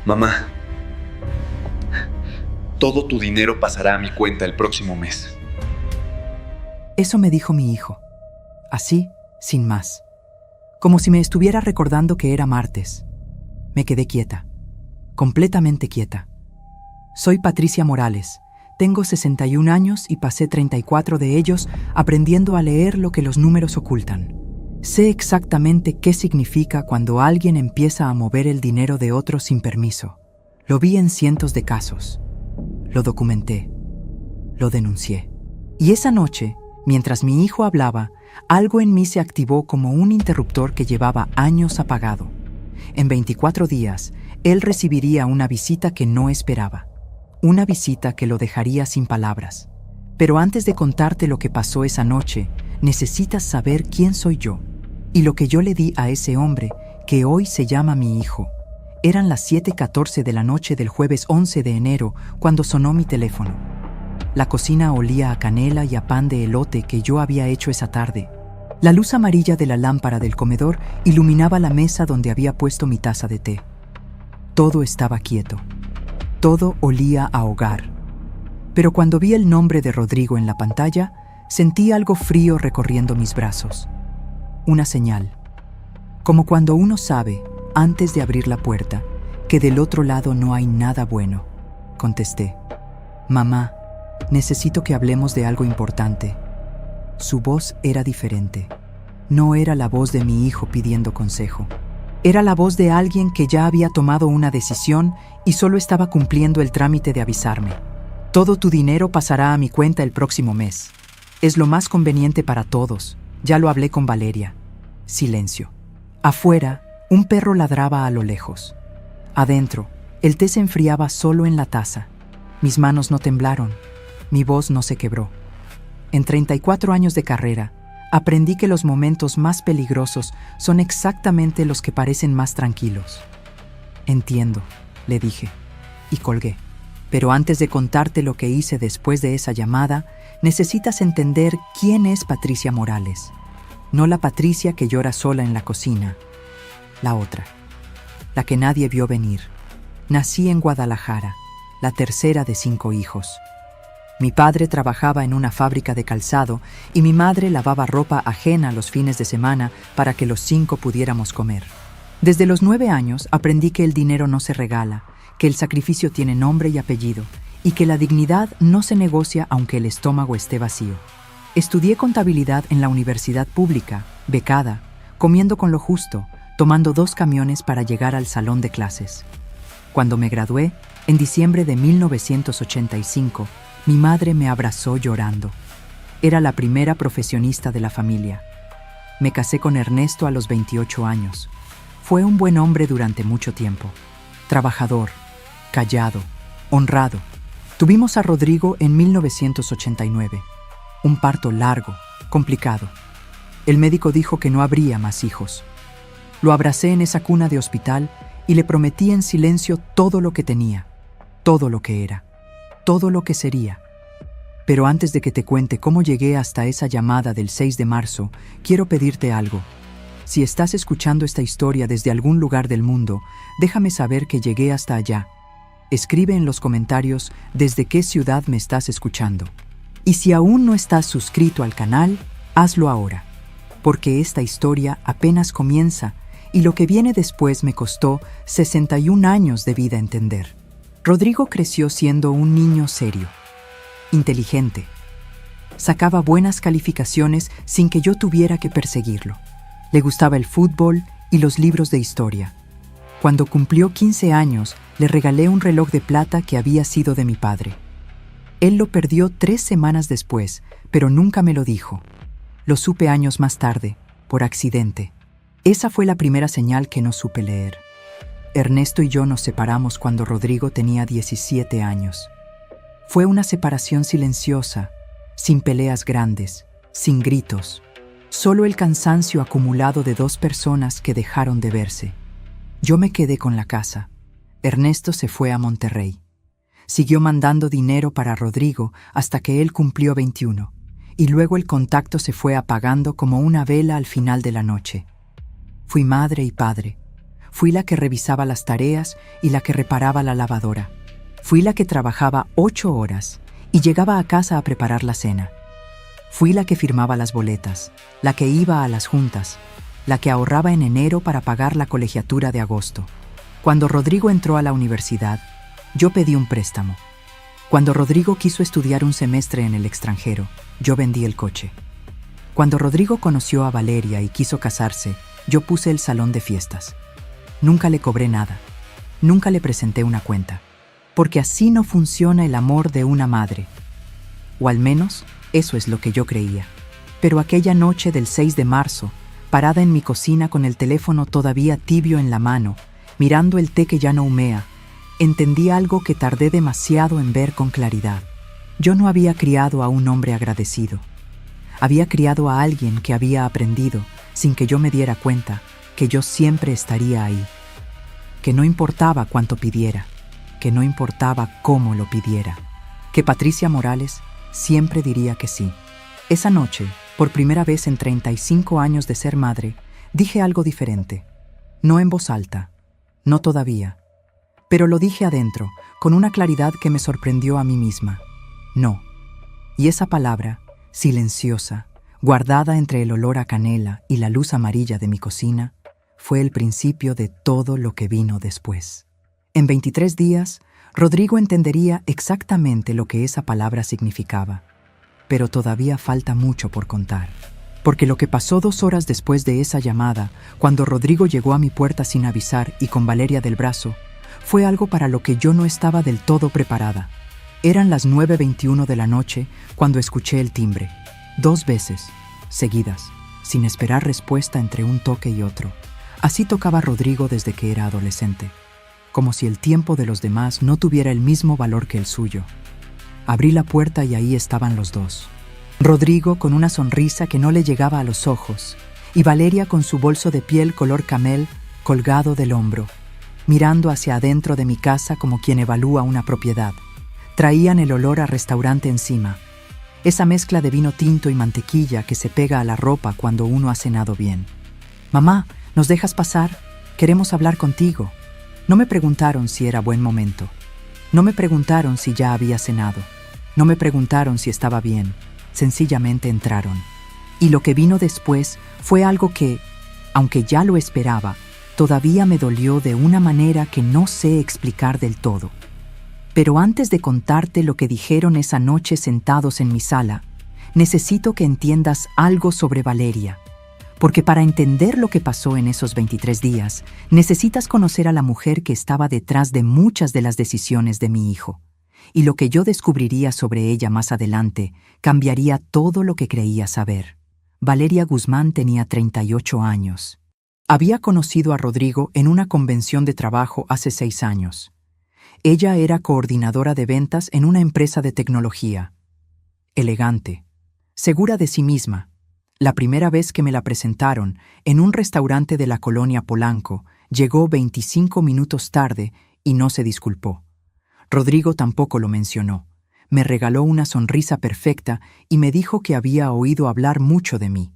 Mamá, todo tu dinero pasará a mi cuenta el próximo mes. Eso me dijo mi hijo, así, sin más, como si me estuviera recordando que era martes. Me quedé quieta, completamente quieta. Soy Patricia Morales, tengo 61 años y pasé 34 de ellos aprendiendo a leer lo que los números ocultan. Sé exactamente qué significa cuando alguien empieza a mover el dinero de otro sin permiso. Lo vi en cientos de casos. Lo documenté. Lo denuncié. Y esa noche, mientras mi hijo hablaba, algo en mí se activó como un interruptor que llevaba años apagado. En 24 días, él recibiría una visita que no esperaba. Una visita que lo dejaría sin palabras. Pero antes de contarte lo que pasó esa noche, necesitas saber quién soy yo. Y lo que yo le di a ese hombre, que hoy se llama mi hijo. Eran las 7:14 de la noche del jueves 11 de enero cuando sonó mi teléfono. La cocina olía a canela y a pan de elote que yo había hecho esa tarde. La luz amarilla de la lámpara del comedor iluminaba la mesa donde había puesto mi taza de té. Todo estaba quieto. Todo olía a hogar. Pero cuando vi el nombre de Rodrigo en la pantalla, sentí algo frío recorriendo mis brazos. Una señal. Como cuando uno sabe, antes de abrir la puerta, que del otro lado no hay nada bueno. Contesté. Mamá, necesito que hablemos de algo importante. Su voz era diferente. No era la voz de mi hijo pidiendo consejo. Era la voz de alguien que ya había tomado una decisión y solo estaba cumpliendo el trámite de avisarme. Todo tu dinero pasará a mi cuenta el próximo mes. Es lo más conveniente para todos. Ya lo hablé con Valeria. Silencio. Afuera, un perro ladraba a lo lejos. Adentro, el té se enfriaba solo en la taza. Mis manos no temblaron. Mi voz no se quebró. En 34 años de carrera, aprendí que los momentos más peligrosos son exactamente los que parecen más tranquilos. Entiendo, le dije, y colgué. Pero antes de contarte lo que hice después de esa llamada, necesitas entender quién es Patricia Morales. No la Patricia que llora sola en la cocina, la otra, la que nadie vio venir. Nací en Guadalajara, la tercera de 5 hijos. Mi padre trabajaba en una fábrica de calzado y mi madre lavaba ropa ajena los fines de semana para que los 5 pudiéramos comer. Desde los 9 años aprendí que el dinero no se regala, que el sacrificio tiene nombre y apellido y que la dignidad no se negocia aunque el estómago esté vacío. Estudié contabilidad en la universidad pública, becada, comiendo con lo justo, tomando 2 camiones para llegar al salón de clases. Cuando me gradué, en diciembre de 1985, mi madre me abrazó llorando. Era la primera profesionista de la familia. Me casé con Ernesto a los 28 años. Fue un buen hombre durante mucho tiempo. Trabajador, callado, honrado. Tuvimos a Rodrigo en 1989. Un parto largo, complicado. El médico dijo que no habría más hijos. Lo abracé en esa cuna de hospital y le prometí en silencio todo lo que tenía, todo lo que era, todo lo que sería. Pero antes de que te cuente cómo llegué hasta esa llamada del 6 de marzo, quiero pedirte algo. Si estás escuchando esta historia desde algún lugar del mundo, déjame saber que llegué hasta allá. Escribe en los comentarios desde qué ciudad me estás escuchando. Y si aún no estás suscrito al canal, hazlo ahora, porque esta historia apenas comienza y lo que viene después me costó 61 años de vida entender. Rodrigo creció siendo un niño serio, inteligente. Sacaba buenas calificaciones sin que yo tuviera que perseguirlo. Le gustaba el fútbol y los libros de historia. Cuando cumplió 15 años, le regalé un reloj de plata que había sido de mi padre. Él lo perdió 3 semanas después, pero nunca me lo dijo. Lo supe años más tarde, por accidente. Esa fue la primera señal que no supe leer. Ernesto y yo nos separamos cuando Rodrigo tenía 17 años. Fue una separación silenciosa, sin peleas grandes, sin gritos. Solo el cansancio acumulado de 2 personas que dejaron de verse. Yo me quedé con la casa. Ernesto se fue a Monterrey. Siguió mandando dinero para Rodrigo hasta que él cumplió 21, y luego el contacto se fue apagando como una vela al final de la noche. Fui madre y padre. Fui la que revisaba las tareas y la que reparaba la lavadora. Fui la que trabajaba 8 horas y llegaba a casa a preparar la cena. Fui la que firmaba las boletas, la que iba a las juntas, la que ahorraba en enero para pagar la colegiatura de agosto. Cuando Rodrigo entró a la universidad, yo pedí un préstamo. Cuando Rodrigo quiso estudiar un semestre en el extranjero, yo vendí el coche. Cuando Rodrigo conoció a Valeria y quiso casarse, yo puse el salón de fiestas. Nunca le cobré nada. Nunca le presenté una cuenta. Porque así no funciona el amor de una madre. O al menos, eso es lo que yo creía. Pero aquella noche del 6 de marzo, parada en mi cocina con el teléfono todavía tibio en la mano, mirando el té que ya no humea, entendí algo que tardé demasiado en ver con claridad. Yo no había criado a un hombre agradecido. Había criado a alguien que había aprendido, sin que yo me diera cuenta, que yo siempre estaría ahí. Que no importaba cuánto pidiera, que no importaba cómo lo pidiera, que Patricia Morales siempre diría que sí. Esa noche, por primera vez en 35 años de ser madre, dije algo diferente. No en voz alta, no todavía, pero lo dije adentro, con una claridad que me sorprendió a mí misma. No. Y esa palabra, silenciosa, guardada entre el olor a canela y la luz amarilla de mi cocina, fue el principio de todo lo que vino después. En 23 días, Rodrigo entendería exactamente lo que esa palabra significaba. Pero todavía falta mucho por contar. Porque lo que pasó 2 horas después de esa llamada, cuando Rodrigo llegó a mi puerta sin avisar y con Valeria del brazo, fue algo para lo que yo no estaba del todo preparada. Eran las 9:21 de la noche cuando escuché el timbre. 2 veces, seguidas, sin esperar respuesta entre un toque y otro. Así tocaba Rodrigo desde que era adolescente, como si el tiempo de los demás no tuviera el mismo valor que el suyo. Abrí la puerta y ahí estaban los dos. Rodrigo con una sonrisa que no le llegaba a los ojos, y Valeria con su bolso de piel color camel colgado del hombro, mirando hacia adentro de mi casa como quien evalúa una propiedad. Traían el olor a restaurante encima, esa mezcla de vino tinto y mantequilla que se pega a la ropa cuando uno ha cenado bien. «Mamá, ¿nos dejas pasar? Queremos hablar contigo». No me preguntaron si era buen momento. No me preguntaron si ya había cenado. No me preguntaron si estaba bien. Sencillamente entraron. Y lo que vino después fue algo que, aunque ya lo esperaba, todavía me dolió de una manera que no sé explicar del todo. Pero antes de contarte lo que dijeron esa noche sentados en mi sala, necesito que entiendas algo sobre Valeria. Porque para entender lo que pasó en esos 23 días, necesitas conocer a la mujer que estaba detrás de muchas de las decisiones de mi hijo. Y lo que yo descubriría sobre ella más adelante cambiaría todo lo que creía saber. Valeria Guzmán tenía 38 años. Había conocido a Rodrigo en una convención de trabajo hace 6 años. Ella era coordinadora de ventas en una empresa de tecnología. Elegante, segura de sí misma. La primera vez que me la presentaron, en un restaurante de la colonia Polanco, llegó 25 minutos tarde y no se disculpó. Rodrigo tampoco lo mencionó. Me regaló una sonrisa perfecta y me dijo que había oído hablar mucho de mí.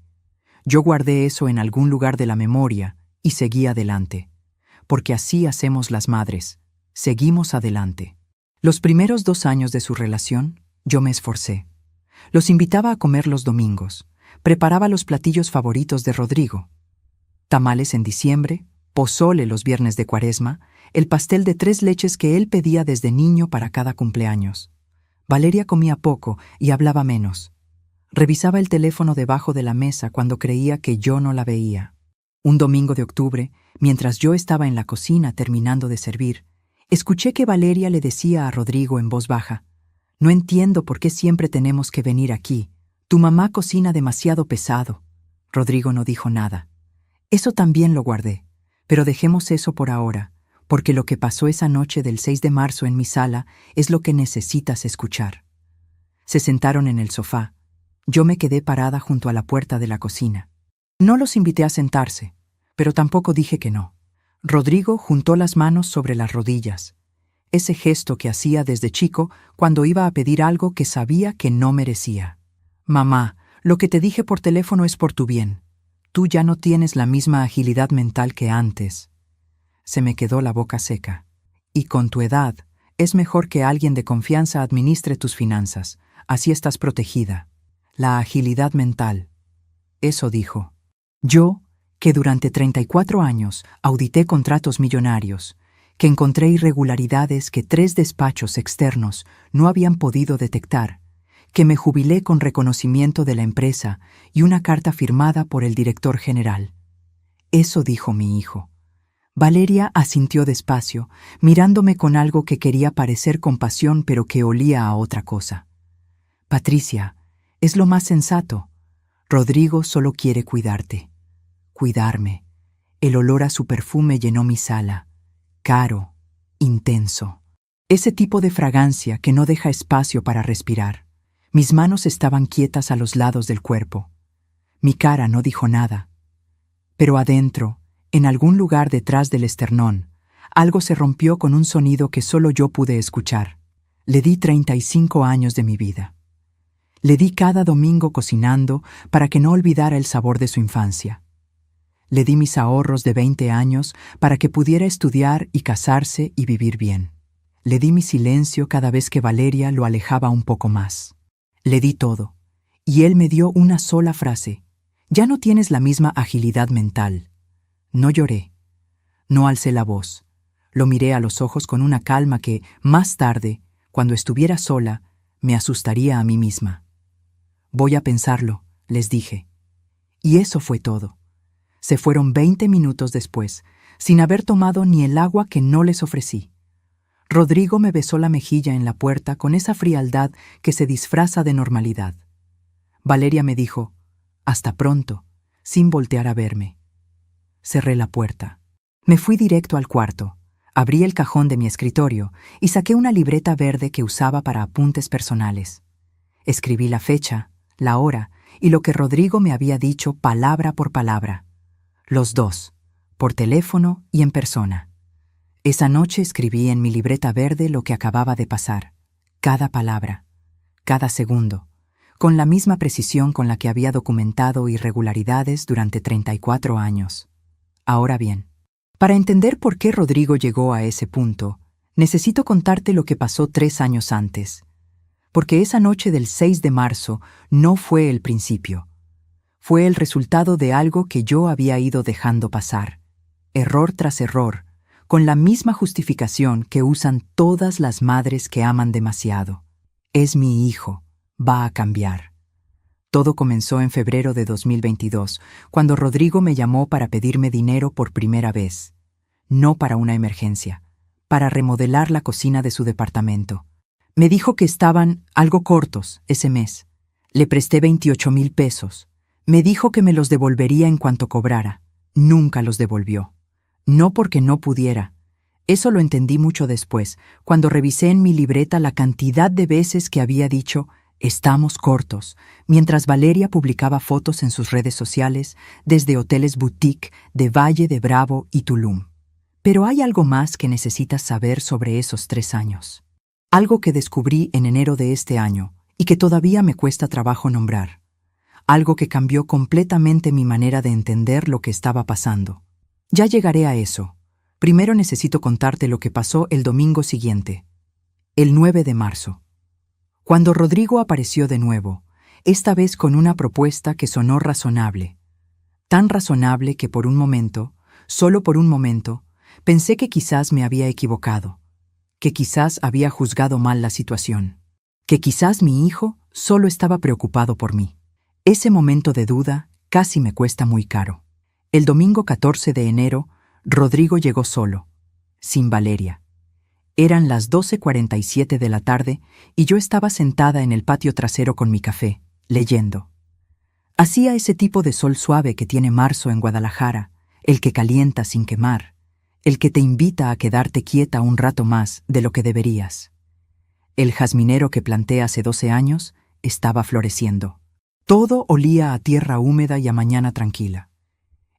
Yo guardé eso en algún lugar de la memoria y seguí adelante. Porque así hacemos las madres. Seguimos adelante. Los primeros 2 años de su relación, yo me esforcé. Los invitaba a comer los domingos. Preparaba los platillos favoritos de Rodrigo. Tamales en diciembre, pozole los viernes de Cuaresma, el pastel de 3 leches que él pedía desde niño para cada cumpleaños. Valeria comía poco y hablaba menos. Revisaba el teléfono debajo de la mesa cuando creía que yo no la veía. Un domingo de octubre, mientras yo estaba en la cocina terminando de servir, escuché que Valeria le decía a Rodrigo en voz baja: «No entiendo por qué siempre tenemos que venir aquí. Tu mamá cocina demasiado pesado». Rodrigo no dijo nada. Eso también lo guardé, pero dejemos eso por ahora, porque lo que pasó esa noche del 6 de marzo en mi sala es lo que necesitas escuchar. Se sentaron en el sofá. Yo me quedé parada junto a la puerta de la cocina. No los invité a sentarse, pero tampoco dije que no. Rodrigo juntó las manos sobre las rodillas, ese gesto que hacía desde chico cuando iba a pedir algo que sabía que no merecía. «Mamá, lo que te dije por teléfono es por tu bien. Tú ya no tienes la misma agilidad mental que antes». Se me quedó la boca seca. Y con tu edad, es mejor que alguien de confianza administre tus finanzas. Así estás protegida. La agilidad mental. Eso dijo. Yo, que durante 34 años audité contratos millonarios, que encontré irregularidades que 3 despachos externos no habían podido detectar, que me jubilé con reconocimiento de la empresa y una carta firmada por el director general. Eso dijo mi hijo. Valeria asintió despacio, mirándome con algo que quería parecer compasión pero que olía a otra cosa. Patricia, es lo más sensato. Rodrigo solo quiere cuidarte. Cuidarme. El olor a su perfume llenó mi sala. Caro, intenso. Ese tipo de fragancia que no deja espacio para respirar. Mis manos estaban quietas a los lados del cuerpo. Mi cara no dijo nada. Pero adentro, en algún lugar detrás del esternón, algo se rompió con un sonido que solo yo pude escuchar. Le di 35 años de mi vida. Le di cada domingo cocinando para que no olvidara el sabor de su infancia. Le di mis ahorros de 20 años para que pudiera estudiar y casarse y vivir bien. Le di mi silencio cada vez que Valeria lo alejaba un poco más. Le di todo, y él me dio una sola frase. Ya no tienes la misma agilidad mental. No lloré. No alcé la voz. Lo miré a los ojos con una calma que, más tarde, cuando estuviera sola, me asustaría a mí misma. Voy a pensarlo, les dije. Y eso fue todo. Se fueron 20 minutos después, sin haber tomado ni el agua que no les ofrecí. Rodrigo me besó la mejilla en la puerta con esa frialdad que se disfraza de normalidad. Valeria me dijo, «Hasta pronto», sin voltear a verme. Cerré la puerta. Me fui directo al cuarto, abrí el cajón de mi escritorio y saqué una libreta verde que usaba para apuntes personales. Escribí la fecha, la hora y lo que Rodrigo me había dicho palabra por palabra. Los dos, por teléfono y en persona. Esa noche escribí en mi libreta verde lo que acababa de pasar, cada palabra, cada segundo, con la misma precisión con la que había documentado irregularidades durante 34 años. Ahora bien, para entender por qué Rodrigo llegó a ese punto, necesito contarte lo que pasó 3 años antes, porque esa noche del 6 de marzo no fue el principio. Fue el resultado de algo que yo había ido dejando pasar, error tras error, con la misma justificación que usan todas las madres que aman demasiado. Es mi hijo, va a cambiar. Todo comenzó en febrero de 2022, cuando Rodrigo me llamó para pedirme dinero por primera vez. No para una emergencia, para remodelar la cocina de su departamento. Me dijo que estaban algo cortos ese mes. Le presté 28,000 pesos. Me dijo que me los devolvería en cuanto cobrara. Nunca los devolvió. No porque no pudiera. Eso lo entendí mucho después, cuando revisé en mi libreta la cantidad de veces que había dicho «estamos cortos», mientras Valeria publicaba fotos en sus redes sociales desde hoteles boutique de Valle de Bravo y Tulum. Pero hay algo más que necesitas saber sobre esos 3 años. Algo que descubrí en enero de este año y que todavía me cuesta trabajo nombrar. Algo que cambió completamente mi manera de entender lo que estaba pasando. Ya llegaré a eso. Primero necesito contarte lo que pasó el domingo siguiente, el 9 de marzo. Cuando Rodrigo apareció de nuevo, esta vez con una propuesta que sonó razonable. Tan razonable que por un momento, solo por un momento, pensé que quizás me había equivocado, que quizás había juzgado mal la situación, que quizás mi hijo solo estaba preocupado por mí. Ese momento de duda casi me cuesta muy caro. El domingo 14 de enero, Rodrigo llegó solo, sin Valeria. Eran las 12:47 de la tarde y yo estaba sentada en el patio trasero con mi café, leyendo. Hacía ese tipo de sol suave que tiene marzo en Guadalajara, el que calienta sin quemar, el que te invita a quedarte quieta un rato más de lo que deberías. El jazminero que planté hace 12 años estaba floreciendo. Todo olía a tierra húmeda y a mañana tranquila.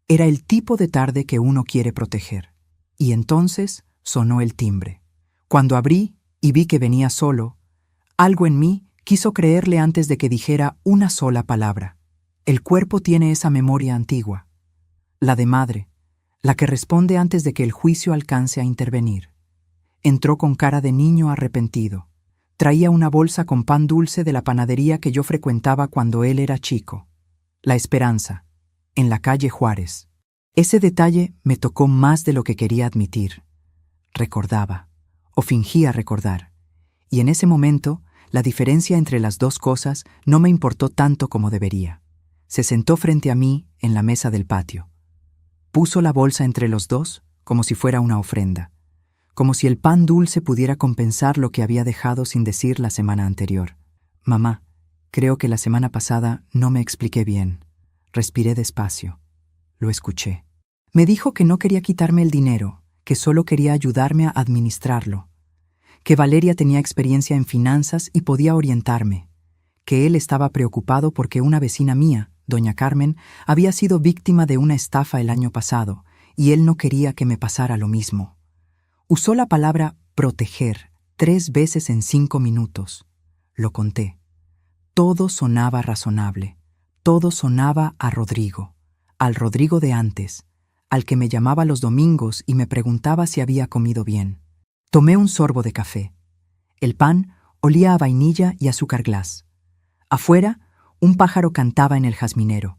Era el tipo de tarde que uno quiere proteger. Y entonces sonó el timbre. Cuando abrí y vi que venía solo, algo en mí quiso creerle antes de que dijera una sola palabra. El cuerpo tiene esa memoria antigua, la de madre, la que responde antes de que el juicio alcance a intervenir. Entró con cara de niño arrepentido. Traía una bolsa con pan dulce de la panadería que yo frecuentaba cuando él era chico. La Esperanza, en la calle Juárez. Ese detalle me tocó más de lo que quería admitir. Recordaba, o fingía recordar, y en ese momento la diferencia entre las dos cosas no me importó tanto como debería. Se sentó frente a mí en la mesa del patio. Puso la bolsa entre los dos como si fuera una ofrenda, como si el pan dulce pudiera compensar lo que había dejado sin decir la semana anterior. Mamá, creo que la semana pasada no me expliqué bien. Respiré despacio. Lo escuché. Me dijo que no quería quitarme el dinero, que solo quería ayudarme a administrarlo, que Valeria tenía experiencia en finanzas y podía orientarme, que él estaba preocupado porque una vecina mía, doña Carmen, había sido víctima de una estafa el año pasado y él no quería que me pasara lo mismo. Usó la palabra proteger 3 veces en 5 minutos. Lo conté. Todo sonaba razonable. Todo sonaba a Rodrigo, al Rodrigo de antes, al que me llamaba los domingos y me preguntaba si había comido bien. Tomé un sorbo de café. El pan olía a vainilla y azúcar glass. Afuera, un pájaro cantaba en el jazminero.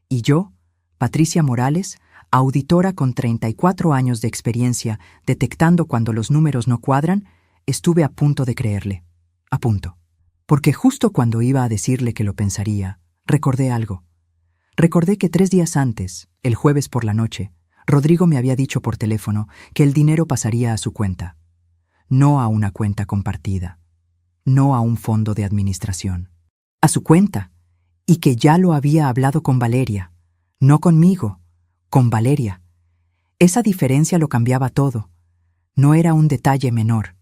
Y yo, Patricia Morales, auditora con 34 años de experiencia detectando cuando los números no cuadran, estuve a punto de creerle. A punto. Porque justo cuando iba a decirle que lo pensaría, recordé algo. Recordé que 3 días antes, el jueves por la noche, Rodrigo me había dicho por teléfono que el dinero pasaría a su cuenta. No a una cuenta compartida. No a un fondo de administración. A su cuenta. Y que ya lo había hablado con Valeria. No conmigo, con Valeria. Esa diferencia lo cambiaba todo. No era un detalle menor.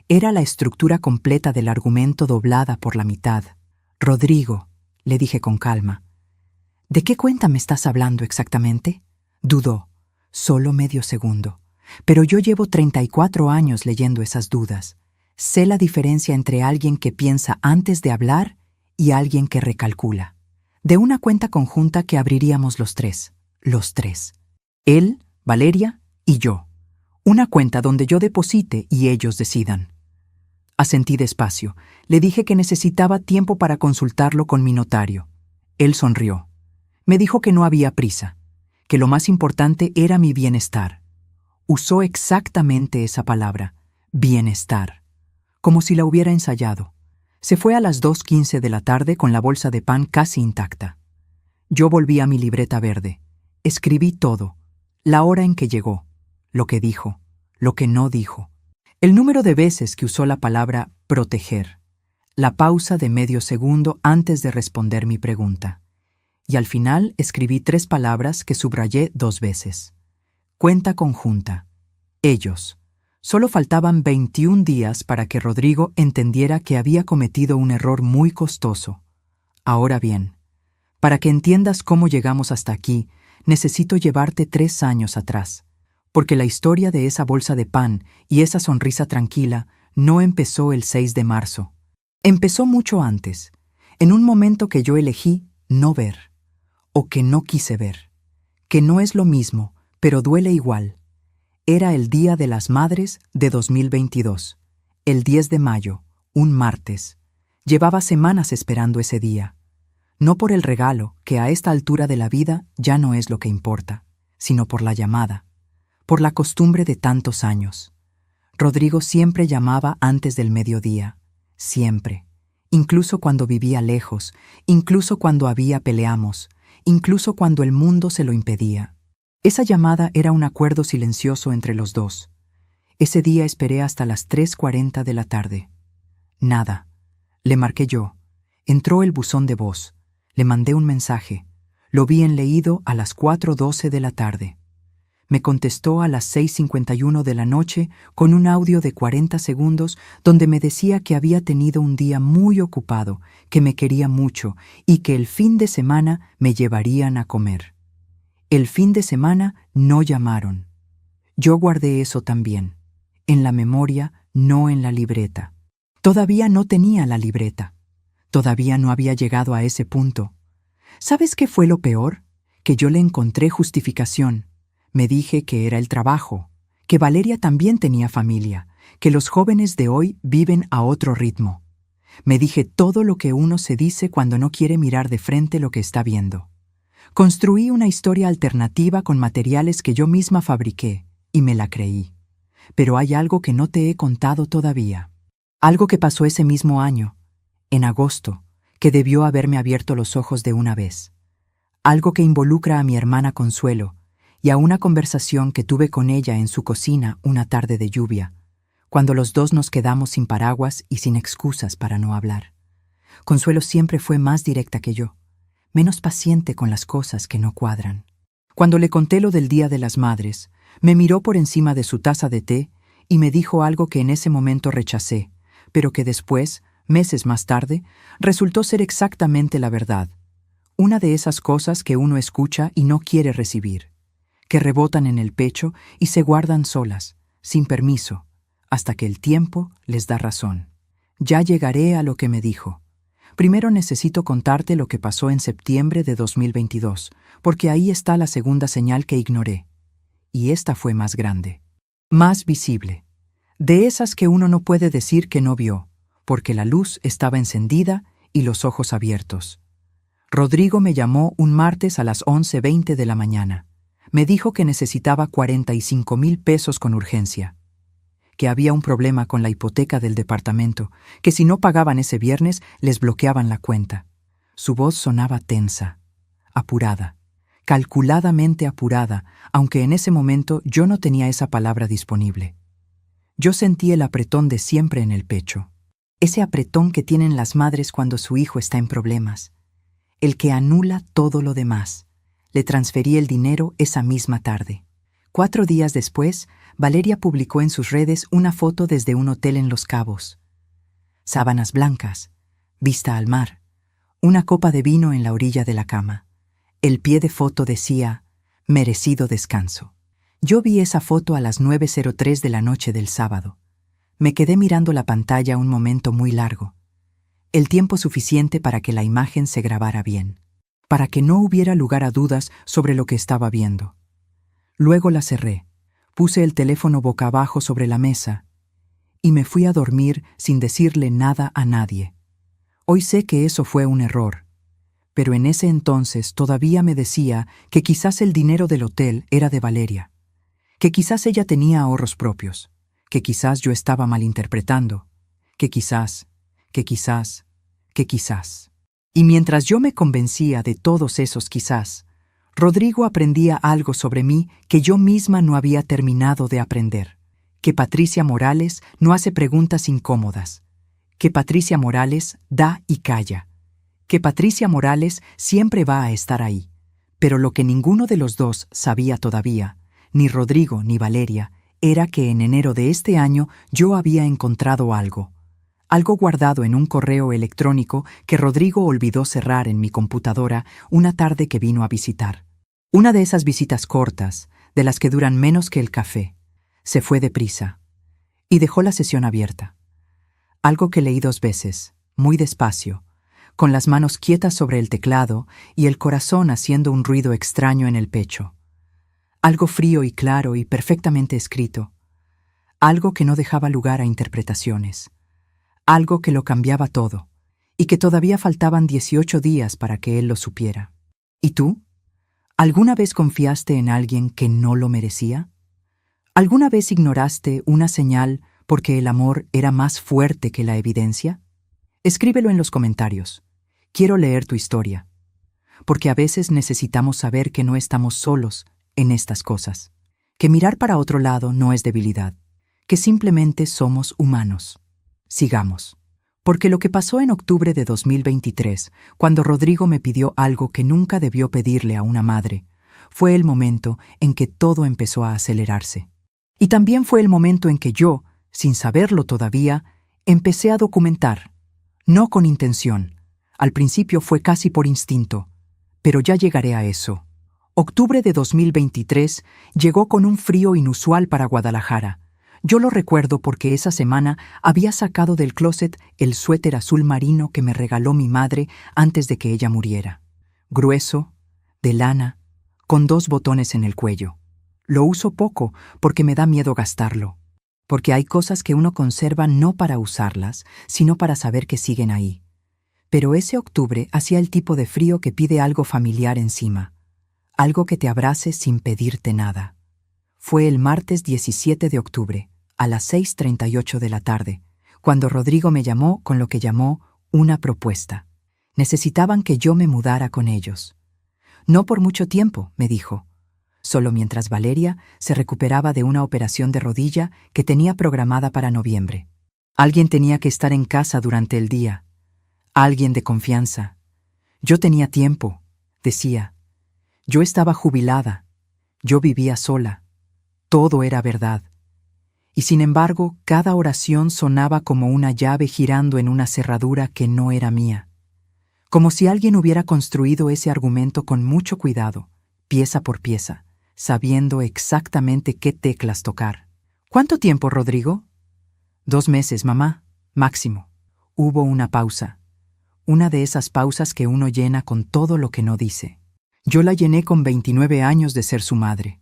Era la estructura completa del argumento doblada por la mitad. Rodrigo, le dije con calma, ¿de qué cuenta me estás hablando exactamente? Dudó, solo medio segundo. Pero yo llevo 34 años leyendo esas dudas. Sé la diferencia entre alguien que piensa antes de hablar y alguien que recalcula. De una cuenta conjunta que abriríamos los tres. Él, Valeria y yo. Una cuenta donde yo deposite y ellos decidan. Asentí despacio. Le dije que necesitaba tiempo para consultarlo con mi notario. Él sonrió. Me dijo que no había prisa, que lo más importante era mi bienestar. Usó exactamente esa palabra, bienestar, como si la hubiera ensayado. Se fue a las 2:15 de la tarde con la bolsa de pan casi intacta. Yo volví a mi libreta verde. Escribí todo, la hora en que llegó, lo que dijo, lo que no dijo, el número de veces que usó la palabra proteger, la pausa de medio segundo antes de responder mi pregunta. Y al final escribí 3 palabras que subrayé 2 veces. Cuenta conjunta. Ellos. Solo faltaban 21 días para que Rodrigo entendiera que había cometido un error muy costoso. Ahora bien, para que entiendas cómo llegamos hasta aquí, necesito llevarte 3 años atrás, porque la historia de esa bolsa de pan y esa sonrisa tranquila no empezó el 6 de marzo. Empezó mucho antes, en un momento que yo elegí no ver, o que no quise ver, que no es lo mismo, pero duele igual. Era el Día de las Madres de 2022, el 10 de mayo, un martes. Llevaba semanas esperando ese día. No por el regalo, que a esta altura de la vida ya no es lo que importa, sino por la llamada, por la costumbre de tantos años. Rodrigo siempre llamaba antes del mediodía, siempre, incluso cuando vivía lejos, incluso cuando había peleamos, incluso cuando el mundo se lo impedía. Esa llamada era un acuerdo silencioso entre los dos. Ese día esperé hasta las 3:40 de la tarde. Nada. Le marqué yo. Entró el buzón de voz. Le mandé un mensaje. Lo vi en leído a las 4:12 de la tarde. Me contestó a las 6:51 de la noche con un audio de 40 segundos donde me decía que había tenido un día muy ocupado, que me quería mucho y que el fin de semana me llevarían a comer. El fin de semana no llamaron. Yo guardé eso también. En la memoria, no en la libreta. Todavía no tenía la libreta. Todavía no había llegado a ese punto. ¿Sabes qué fue lo peor? Que yo le encontré justificación. Me dije que era el trabajo, que Valeria también tenía familia, que los jóvenes de hoy viven a otro ritmo. Me dije todo lo que uno se dice cuando no quiere mirar de frente lo que está viendo. Construí una historia alternativa con materiales que yo misma fabriqué, y me la creí. Pero hay algo que no te he contado todavía. Algo que pasó ese mismo año, en agosto, que debió haberme abierto los ojos de una vez. Algo que involucra a mi hermana Consuelo y a una conversación que tuve con ella en su cocina una tarde de lluvia, cuando los dos nos quedamos sin paraguas y sin excusas para no hablar. Consuelo siempre fue más directa que yo, menos paciente con las cosas que no cuadran. Cuando le conté lo del Día de las Madres, me miró por encima de su taza de té y me dijo algo que en ese momento rechacé, pero que después, meses más tarde, resultó ser exactamente la verdad. Una de esas cosas que uno escucha y no quiere recibir, que rebotan en el pecho y se guardan solas, sin permiso, hasta que el tiempo les da razón. Ya llegaré a lo que me dijo. Primero necesito contarte lo que pasó en septiembre de 2022, porque ahí está la segunda señal que ignoré. Y esta fue más grande, más visible. De esas que uno no puede decir que no vio, porque la luz estaba encendida y los ojos abiertos. Rodrigo me llamó un martes a las 11:20 de la mañana. Me dijo que necesitaba 45,000 pesos con urgencia, que había un problema con la hipoteca del departamento, que si no pagaban ese viernes les bloqueaban la cuenta. Su voz sonaba tensa, apurada, calculadamente apurada, aunque en ese momento yo no tenía esa palabra disponible. Yo sentí el apretón de siempre en el pecho, ese apretón que tienen las madres cuando su hijo está en problemas, el que anula todo lo demás. Le transferí el dinero esa misma tarde. 4 días después, Valeria publicó en sus redes una foto desde un hotel en Los Cabos. Sábanas blancas, vista al mar, una copa de vino en la orilla de la cama. El pie de foto decía, merecido descanso. Yo vi esa foto a las 9:03 de la noche del sábado. Me quedé mirando la pantalla un momento muy largo. El tiempo suficiente para que la imagen se grabara bien, para que no hubiera lugar a dudas sobre lo que estaba viendo. Luego la cerré, puse el teléfono boca abajo sobre la mesa y me fui a dormir sin decirle nada a nadie. Hoy sé que eso fue un error, pero en ese entonces todavía me decía que quizás el dinero del hotel era de Valeria, que quizás ella tenía ahorros propios, que quizás yo estaba malinterpretando, que quizás. Y mientras yo me convencía de todos esos quizás, Rodrigo aprendía algo sobre mí que yo misma no había terminado de aprender. Que Patricia Morales no hace preguntas incómodas. Que Patricia Morales da y calla. Que Patricia Morales siempre va a estar ahí. Pero lo que ninguno de los dos sabía todavía, ni Rodrigo ni Valeria, era que en enero de este año yo había encontrado algo guardado en un correo electrónico que Rodrigo olvidó cerrar en mi computadora una tarde que vino a visitar. Una de esas visitas cortas, de las que duran menos que el café. Se fue deprisa y dejó la sesión abierta. Algo que leí 2 veces, muy despacio, con las manos quietas sobre el teclado y el corazón haciendo un ruido extraño en el pecho. Algo frío y claro y perfectamente escrito. Algo que no dejaba lugar a interpretaciones. Algo que lo cambiaba todo, y que todavía faltaban 18 días para que él lo supiera. ¿Y tú? ¿Alguna vez confiaste en alguien que no lo merecía? ¿Alguna vez ignoraste una señal porque el amor era más fuerte que la evidencia? Escríbelo en los comentarios. Quiero leer tu historia. Porque a veces necesitamos saber que no estamos solos en estas cosas. Que mirar para otro lado no es debilidad. Que simplemente somos humanos. Sigamos. Porque lo que pasó en octubre de 2023, cuando Rodrigo me pidió algo que nunca debió pedirle a una madre, fue el momento en que todo empezó a acelerarse. Y también fue el momento en que yo, sin saberlo todavía, empecé a documentar. No con intención. Al principio fue casi por instinto. Pero ya llegaré a eso. Octubre de 2023 llegó con un frío inusual para Guadalajara. Yo lo recuerdo porque esa semana había sacado del closet el suéter azul marino que me regaló mi madre antes de que ella muriera. Grueso, de lana, con 2 botones en el cuello. Lo uso poco porque me da miedo gastarlo. Porque hay cosas que uno conserva no para usarlas, sino para saber que siguen ahí. Pero ese octubre hacía el tipo de frío que pide algo familiar encima. Algo que te abrace sin pedirte nada. Fue el martes 17 de octubre, a las 6:38 de la tarde, cuando Rodrigo me llamó con lo que llamó una propuesta. Necesitaban que yo me mudara con ellos. No por mucho tiempo, me dijo. Solo mientras Valeria se recuperaba de una operación de rodilla que tenía programada para noviembre. Alguien tenía que estar en casa durante el día. Alguien de confianza. Yo tenía tiempo, decía. Yo estaba jubilada. Yo vivía sola. Todo era verdad. Y sin embargo, cada oración sonaba como una llave girando en una cerradura que no era mía. Como si alguien hubiera construido ese argumento con mucho cuidado, pieza por pieza, sabiendo exactamente qué teclas tocar. ¿Cuánto tiempo, Rodrigo? 2 meses, mamá, máximo. Hubo una pausa. Una de esas pausas que uno llena con todo lo que no dice. Yo la llené con 29 años de ser su madre.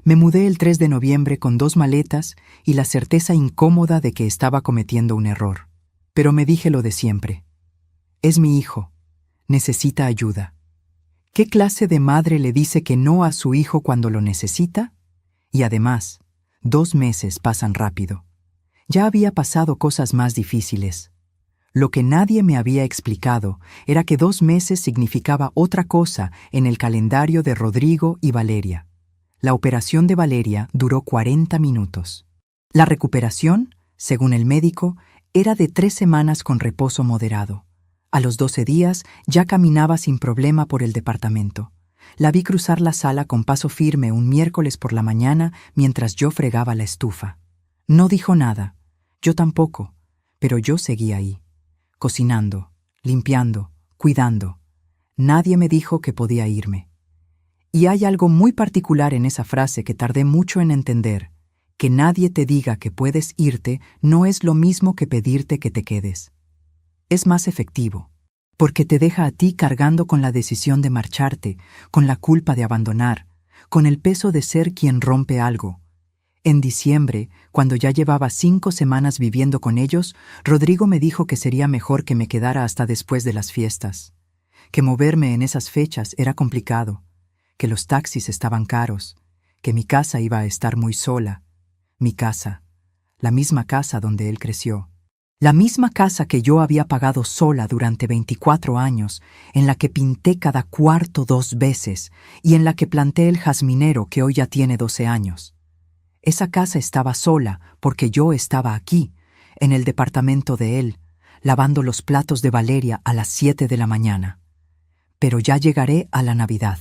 Me mudé el 3 de noviembre con 2 maletas y la certeza incómoda de que estaba cometiendo un error. Pero me dije lo de siempre. Es mi hijo. Necesita ayuda. ¿Qué clase de madre le dice que no a su hijo cuando lo necesita? Y además, 2 meses pasan rápido. Ya había pasado cosas más difíciles. Lo que nadie me había explicado era que 2 meses significaba otra cosa en el calendario de Rodrigo y Valeria. La operación de Valeria duró 40 minutos. La recuperación, según el médico, era de 3 semanas con reposo moderado. A los 12 días ya caminaba sin problema por el departamento. La vi cruzar la sala con paso firme un miércoles por la mañana mientras yo fregaba la estufa. No dijo nada, yo tampoco, pero yo seguía ahí, cocinando, limpiando, cuidando. Nadie me dijo que podía irme. Y hay algo muy particular en esa frase que tardé mucho en entender. Que nadie te diga que puedes irte no es lo mismo que pedirte que te quedes. Es más efectivo, porque te deja a ti cargando con la decisión de marcharte, con la culpa de abandonar, con el peso de ser quien rompe algo. En diciembre, cuando ya llevaba 5 semanas viviendo con ellos, Rodrigo me dijo que sería mejor que me quedara hasta después de las fiestas, que moverme en esas fechas era complicado, que los taxis estaban caros, que mi casa iba a estar muy sola. Mi casa, la misma casa donde él creció. La misma casa que yo había pagado sola durante 24 años, en la que pinté cada cuarto 2 veces y en la que planté el jazminero que hoy ya tiene 12 años. Esa casa estaba sola porque yo estaba aquí, en el departamento de él, lavando los platos de Valeria a las 7 de la mañana. Pero ya llegaré a la Navidad,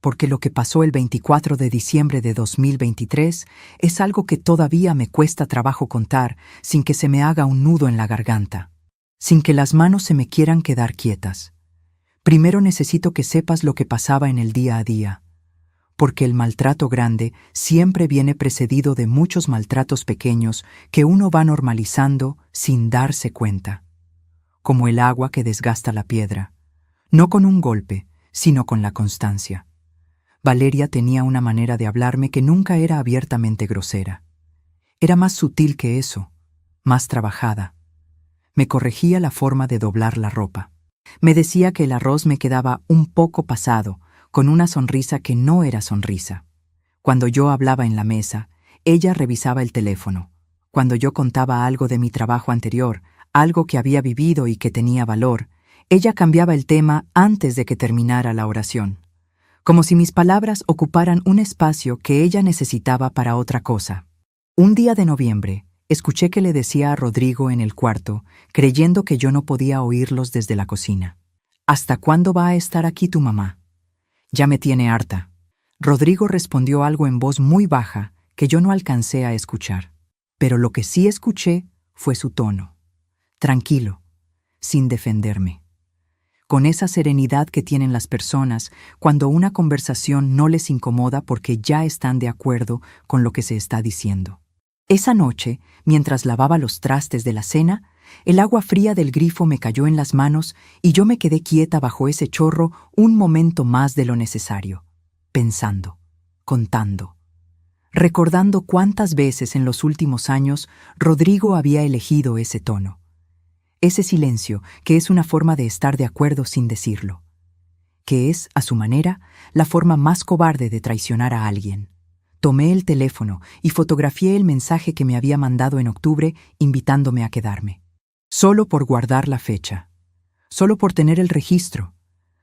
porque lo que pasó el 24 de diciembre de 2023 es algo que todavía me cuesta trabajo contar sin que se me haga un nudo en la garganta, sin que las manos se me quieran quedar quietas. Primero necesito que sepas lo que pasaba en el día a día, porque el maltrato grande siempre viene precedido de muchos maltratos pequeños que uno va normalizando sin darse cuenta, como el agua que desgasta la piedra, no con un golpe, sino con la constancia. Valeria tenía una manera de hablarme que nunca era abiertamente grosera. Era más sutil que eso, más trabajada. Me corregía la forma de doblar la ropa. Me decía que el arroz me quedaba un poco pasado, con una sonrisa que no era sonrisa. Cuando yo hablaba en la mesa, ella revisaba el teléfono. Cuando yo contaba algo de mi trabajo anterior, algo que había vivido y que tenía valor, ella cambiaba el tema antes de que terminara la oración, como si mis palabras ocuparan un espacio que ella necesitaba para otra cosa. Un día de noviembre, escuché que le decía a Rodrigo en el cuarto, creyendo que yo no podía oírlos desde la cocina. ¿Hasta cuándo va a estar aquí tu mamá? Ya me tiene harta. Rodrigo respondió algo en voz muy baja que yo no alcancé a escuchar. Pero lo que sí escuché fue su tono. Tranquilo, sin defenderme. Con esa serenidad que tienen las personas cuando una conversación no les incomoda porque ya están de acuerdo con lo que se está diciendo. Esa noche, mientras lavaba los trastes de la cena, el agua fría del grifo me cayó en las manos y yo me quedé quieta bajo ese chorro un momento más de lo necesario, pensando, contando. recordando cuántas veces en los últimos años Rodrigo había elegido ese tono. Ese silencio que es una forma de estar de acuerdo sin decirlo. Que es, a su manera, la forma más cobarde de traicionar a alguien. Tomé el teléfono y fotografié el mensaje que me había mandado en octubre invitándome a quedarme. Solo por guardar la fecha. Solo por tener el registro.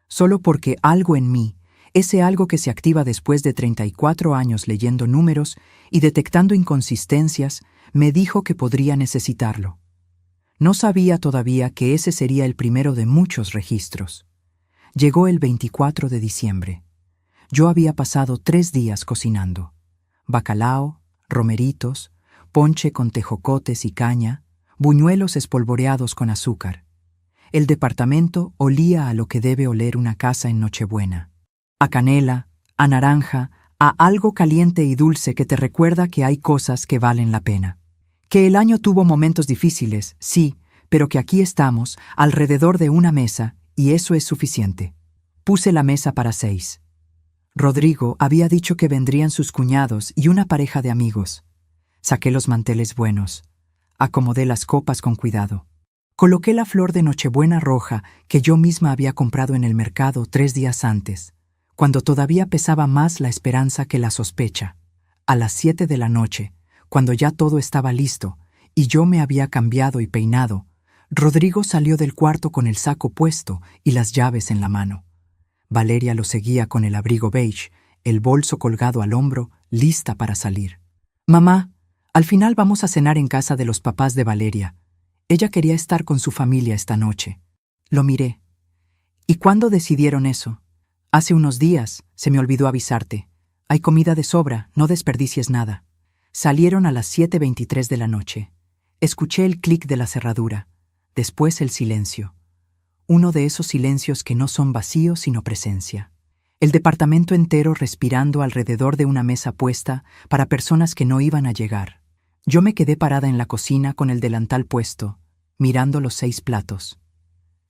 Solo porque algo en mí, ese algo que se activa después de 34 años leyendo números y detectando inconsistencias, me dijo que podría necesitarlo. No sabía todavía que ese sería el primero de muchos registros. Llegó el 24 de diciembre. Yo había pasado 3 días cocinando. Bacalao, romeritos, ponche con tejocotes y caña, buñuelos espolvoreados con azúcar. El departamento olía a lo que debe oler una casa en Nochebuena. A canela, a naranja, a algo caliente y dulce que te recuerda que hay cosas que valen la pena. Que el año tuvo momentos difíciles, sí, pero que aquí estamos, alrededor de una mesa, y eso es suficiente. Puse la mesa para 6. Rodrigo había dicho que vendrían sus cuñados y una pareja de amigos. Saqué los manteles buenos. Acomodé las copas con cuidado. Coloqué la flor de Nochebuena roja que yo misma había comprado en el mercado 3 días antes, cuando todavía pesaba más la esperanza que la sospecha. A las 7 de la noche, cuando ya todo estaba listo y yo me había cambiado y peinado, Rodrigo salió del cuarto con el saco puesto y las llaves en la mano. Valeria lo seguía con el abrigo beige, el bolso colgado al hombro, lista para salir. «Mamá, al final vamos a cenar en casa de los papás de Valeria. Ella quería estar con su familia esta noche». Lo miré. «¿Y cuándo decidieron eso?» «Hace unos días, se me olvidó avisarte. Hay comida de sobra, no desperdicies nada». Salieron a las 7:23 de la noche. Escuché el clic de la cerradura. Después el silencio. Uno de esos silencios que no son vacíos sino presencia. El departamento entero respirando alrededor de una mesa puesta para personas que no iban a llegar. Yo me quedé parada en la cocina con el delantal puesto, mirando los 6 platos.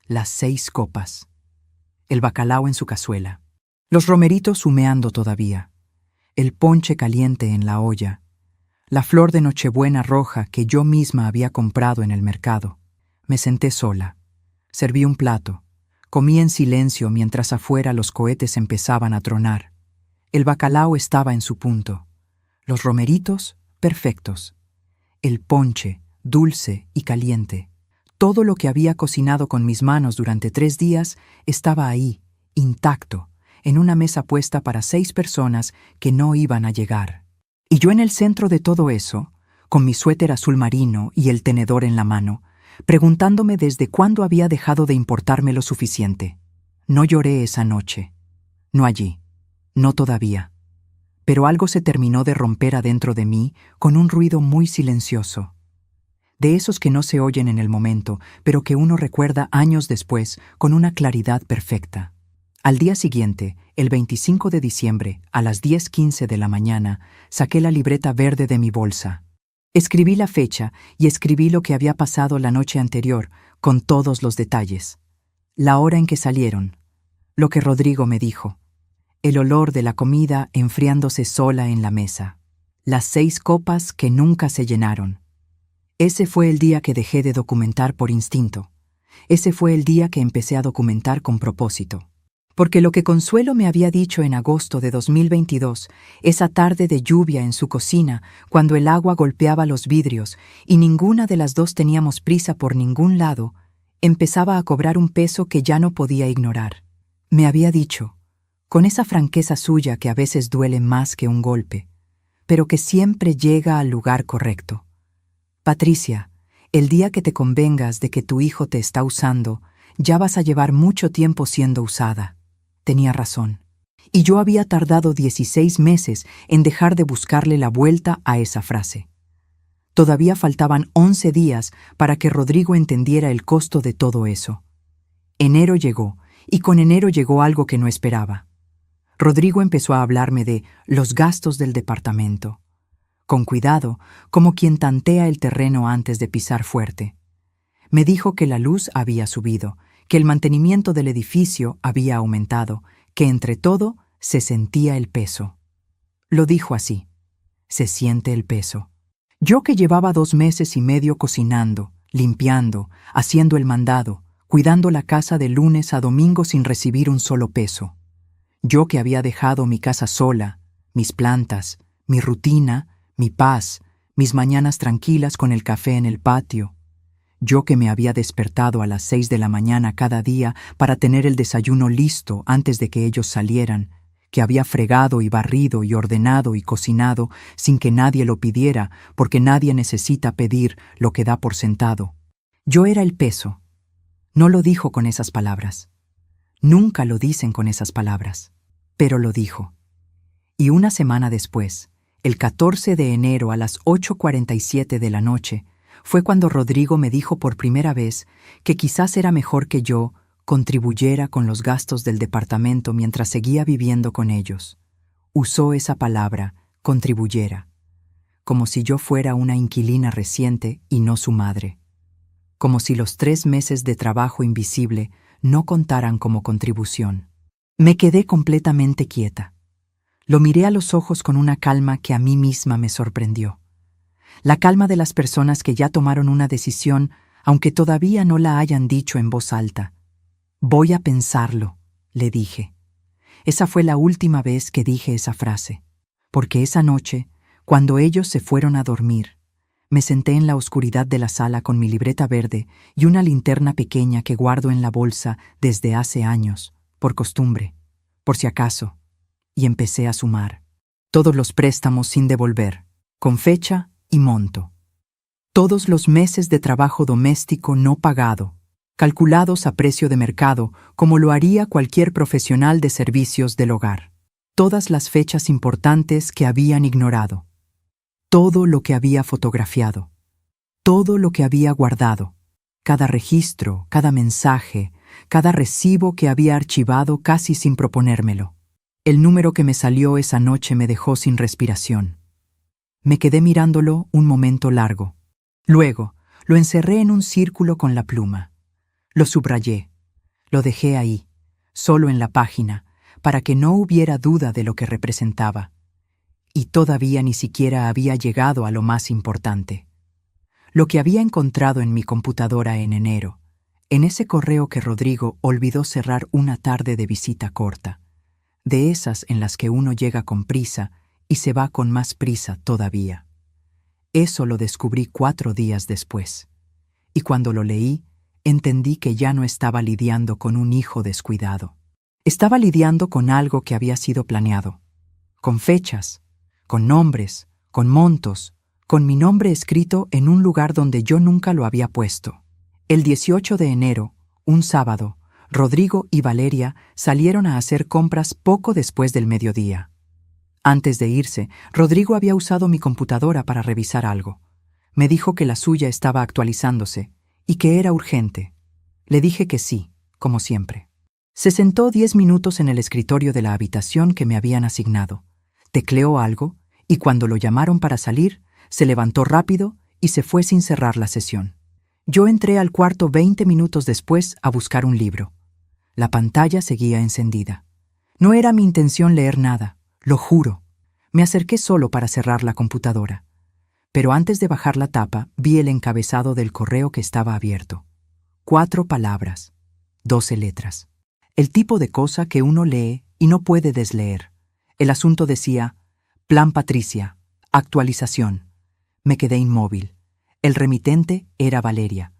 Las 6 copas. El bacalao en su cazuela. Los romeritos humeando todavía. El ponche caliente en la olla. La flor de Nochebuena roja que yo misma había comprado en el mercado. Me senté sola. Serví un plato. Comí en silencio mientras afuera los cohetes empezaban a tronar. El bacalao estaba en su punto. Los romeritos, perfectos. El ponche, dulce y caliente. Todo lo que había cocinado con mis manos durante 3 días estaba ahí, intacto, en una mesa puesta para 6 personas que no iban a llegar. Y yo en el centro de todo eso, con mi suéter azul marino y el tenedor en la mano, preguntándome desde cuándo había dejado de importarme lo suficiente. No lloré esa noche. No allí. No todavía. Pero algo se terminó de romper adentro de mí con un ruido muy silencioso. De esos que no se oyen en el momento, pero que uno recuerda años después con una claridad perfecta. Al día siguiente, el 25 de diciembre, a las 10:15 de la mañana, saqué la libreta verde de mi bolsa. Escribí la fecha y escribí lo que había pasado la noche anterior, con todos los detalles. La hora en que salieron, lo que Rodrigo me dijo, el olor de la comida enfriándose sola en la mesa, las 6 copas que nunca se llenaron. Ese fue el día que dejé de documentar por instinto. Ese fue el día que empecé a documentar con propósito. Porque lo que Consuelo me había dicho en agosto de 2022, esa tarde de lluvia en su cocina, cuando el agua golpeaba los vidrios y ninguna de las dos teníamos prisa por ningún lado, empezaba a cobrar un peso que ya no podía ignorar. Me había dicho, con esa franqueza suya que a veces duele más que un golpe, pero que siempre llega al lugar correcto. Patricia, el día que te convengas de que tu hijo te está usando, ya vas a llevar mucho tiempo siendo usada. Tenía razón. Y yo había tardado 16 meses en dejar de buscarle la vuelta a esa frase. Todavía faltaban 11 días para que Rodrigo entendiera el costo de todo eso. Enero llegó, y con enero llegó algo que no esperaba. Rodrigo empezó a hablarme de los gastos del departamento. Con cuidado, como quien tantea el terreno antes de pisar fuerte. Me dijo que la luz había subido, que el mantenimiento del edificio había aumentado, que entre todo se sentía el peso. Lo dijo así. se siente el peso. Yo que llevaba 2 meses y medio cocinando, limpiando, haciendo el mandado, cuidando la casa de lunes a domingo sin recibir un solo peso. Yo que había dejado mi casa sola, mis plantas, mi rutina, mi paz, mis mañanas tranquilas con el café en el patio. Yo que me había despertado a las 6 de la mañana cada día para tener el desayuno listo antes de que ellos salieran, que había fregado y barrido y ordenado y cocinado sin que nadie lo pidiera, porque nadie necesita pedir lo que da por sentado. Yo era el peso. No lo dijo con esas palabras. Nunca lo dicen con esas palabras, pero lo dijo. Y una semana después, el 14 de enero a las 8:47 de la noche, fue cuando Rodrigo me dijo por primera vez que quizás era mejor que yo contribuyera con los gastos del departamento mientras seguía viviendo con ellos. Usó esa palabra, contribuyera, como si yo fuera una inquilina reciente y no su madre. Como si los 3 meses de trabajo invisible no contaran como contribución. Me quedé completamente quieta. Lo miré a los ojos con una calma que a mí misma me sorprendió. La calma de las personas que ya tomaron una decisión, aunque todavía no la hayan dicho en voz alta. Voy a pensarlo, le dije. Esa fue la última vez que dije esa frase, porque esa noche, cuando ellos se fueron a dormir, me senté en la oscuridad de la sala con mi libreta verde y una linterna pequeña que guardo en la bolsa desde hace años, por costumbre, por si acaso, y empecé a sumar. Todos los préstamos sin devolver, con fecha y monto. Todos los meses de trabajo doméstico no pagado, calculados a precio de mercado, como lo haría cualquier profesional de servicios del hogar. Todas las fechas importantes que habían ignorado. Todo lo que había fotografiado. Todo lo que había guardado. Cada registro, cada mensaje, cada recibo que había archivado casi sin proponérmelo. El número que me salió esa noche me dejó sin respiración. Me quedé mirándolo un momento largo. Luego, lo encerré en un círculo con la pluma. Lo subrayé. Lo dejé ahí, solo en la página, para que no hubiera duda de lo que representaba. Y todavía ni siquiera había llegado a lo más importante. Lo que había encontrado en mi computadora en enero, en ese correo que Rodrigo olvidó cerrar una tarde de visita corta, de esas en las que uno llega con prisa y se va con más prisa todavía. Eso lo descubrí 4 días después. Y cuando lo leí, entendí que ya no estaba lidiando con un hijo descuidado. Estaba lidiando con algo que había sido planeado, con fechas, con nombres, con montos, con mi nombre escrito en un lugar donde yo nunca lo había puesto. El 18 de enero, un sábado, Rodrigo y Valeria salieron a hacer compras poco después del mediodía. Antes de irse, Rodrigo había usado mi computadora para revisar algo. Me dijo que la suya estaba actualizándose y que era urgente. Le dije que sí, como siempre. Se sentó 10 minutos en el escritorio de la habitación que me habían asignado. Tecleó algo y cuando lo llamaron para salir, se levantó rápido y se fue sin cerrar la sesión. Yo entré al cuarto 20 minutos después a buscar un libro. La pantalla seguía encendida. No era mi intención leer nada, lo juro. Me acerqué solo para cerrar la computadora. Pero antes de bajar la tapa, vi el encabezado del correo que estaba abierto. 4 palabras, 12 letras. El tipo de cosa que uno lee y no puede desleer. El asunto decía, Plan Patricia, actualización. Me quedé inmóvil. El remitente era Valeria.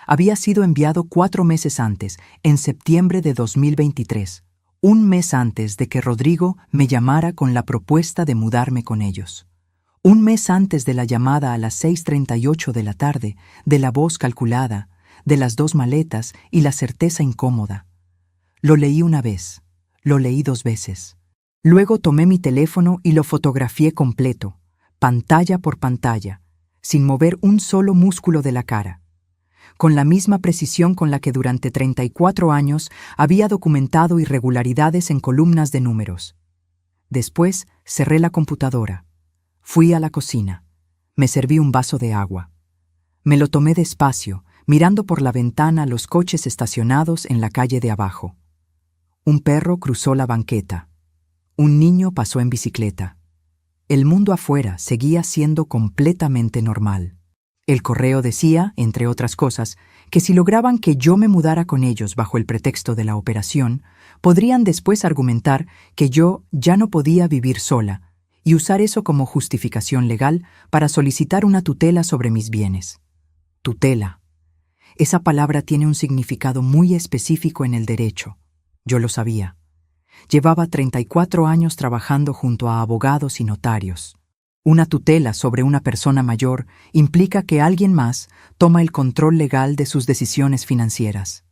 Había sido enviado 4 meses antes, en septiembre de 2023, un mes antes de que Rodrigo me llamara con la propuesta de mudarme con ellos. Un mes antes de la llamada a las 6:38 de la tarde, de la voz calculada, de las 2 maletas y la certeza incómoda. Lo leí una vez, lo leí 2 veces. Luego tomé mi teléfono y lo fotografié completo, pantalla por pantalla, sin mover un solo músculo de la cara, con la misma precisión con la que durante 34 años había documentado irregularidades en columnas de números. Después cerré la computadora. Fui a la cocina. Me serví un vaso de agua. Me lo tomé despacio, mirando por la ventana los coches estacionados en la calle de abajo. Un perro cruzó la banqueta. Un niño pasó en bicicleta. El mundo afuera seguía siendo completamente normal. El correo decía, entre otras cosas, que si lograban que yo me mudara con ellos bajo el pretexto de la operación, podrían después argumentar que yo ya no podía vivir sola y usar eso como justificación legal para solicitar una tutela sobre mis bienes. Tutela. Esa palabra tiene un significado muy específico en el derecho. Yo lo sabía. Llevaba 34 años trabajando junto a abogados y notarios. Una tutela sobre una persona mayor implica que alguien más toma el control legal de sus decisiones financieras,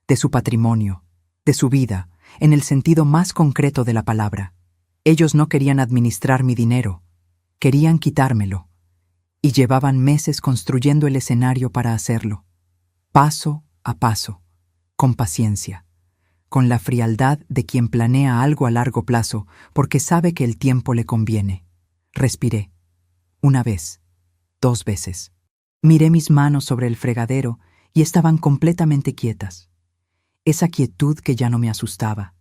de su patrimonio, de su vida, en el sentido más concreto de la palabra. Ellos no querían administrar mi dinero, querían quitármelo, y llevaban meses construyendo el escenario para hacerlo, paso a paso, con paciencia, con la frialdad de quien planea algo a largo plazo porque sabe que el tiempo le conviene. Respiré. Una vez, 2 veces. Miré mis manos sobre el fregadero y estaban completamente quietas. Esa quietud que ya no me asustaba.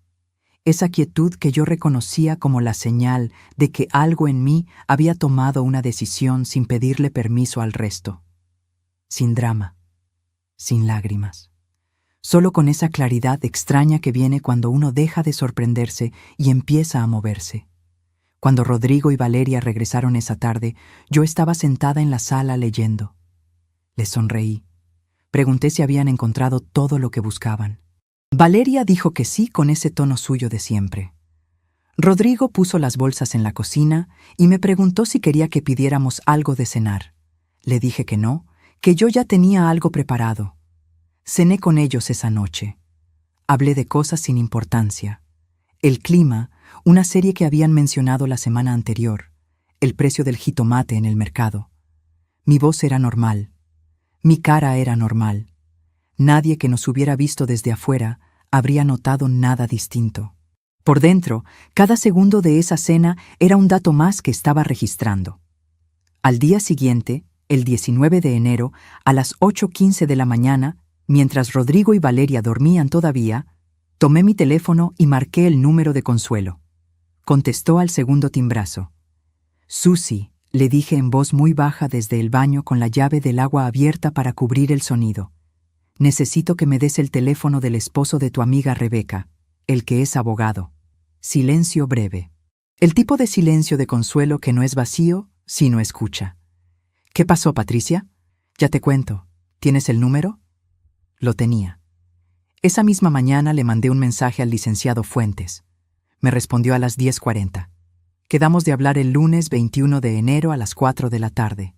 Esa quietud que yo reconocía como la señal de que algo en mí había tomado una decisión sin pedirle permiso al resto. Sin drama. Sin lágrimas. Solo con esa claridad extraña que viene cuando uno deja de sorprenderse y empieza a moverse. Cuando Rodrigo y Valeria regresaron esa tarde, yo estaba sentada en la sala leyendo. Les sonreí. Pregunté si habían encontrado todo lo que buscaban. Valeria dijo que sí con ese tono suyo de siempre. Rodrigo puso las bolsas en la cocina y me preguntó si quería que pidiéramos algo de cenar. Le dije que no, que yo ya tenía algo preparado. Cené con ellos esa noche. Hablé de cosas sin importancia. El clima, una serie que habían mencionado la semana anterior, el precio del jitomate en el mercado. Mi voz era normal. Mi cara era normal. Nadie que nos hubiera visto desde afuera habría notado nada distinto. Por dentro, cada segundo de esa cena era un dato más que estaba registrando. Al día siguiente, el 19 de enero, a las 8:15 de la mañana, mientras Rodrigo y Valeria dormían todavía, tomé mi teléfono y marqué el número de Consuelo. Contestó al segundo timbrazo. «Susi», le dije en voz muy baja desde el baño con la llave del agua abierta para cubrir el sonido. «Necesito que me des el teléfono del esposo de tu amiga Rebeca, el que es abogado». Silencio breve. El tipo de silencio de Consuelo que no es vacío, sino escucha. «¿Qué pasó, Patricia? Ya te cuento. ¿Tienes el número?» Lo tenía. Esa misma mañana le mandé un mensaje al licenciado Fuentes. Me respondió a las 10:40. Quedamos de hablar el lunes 21 de enero a las 4 de la tarde.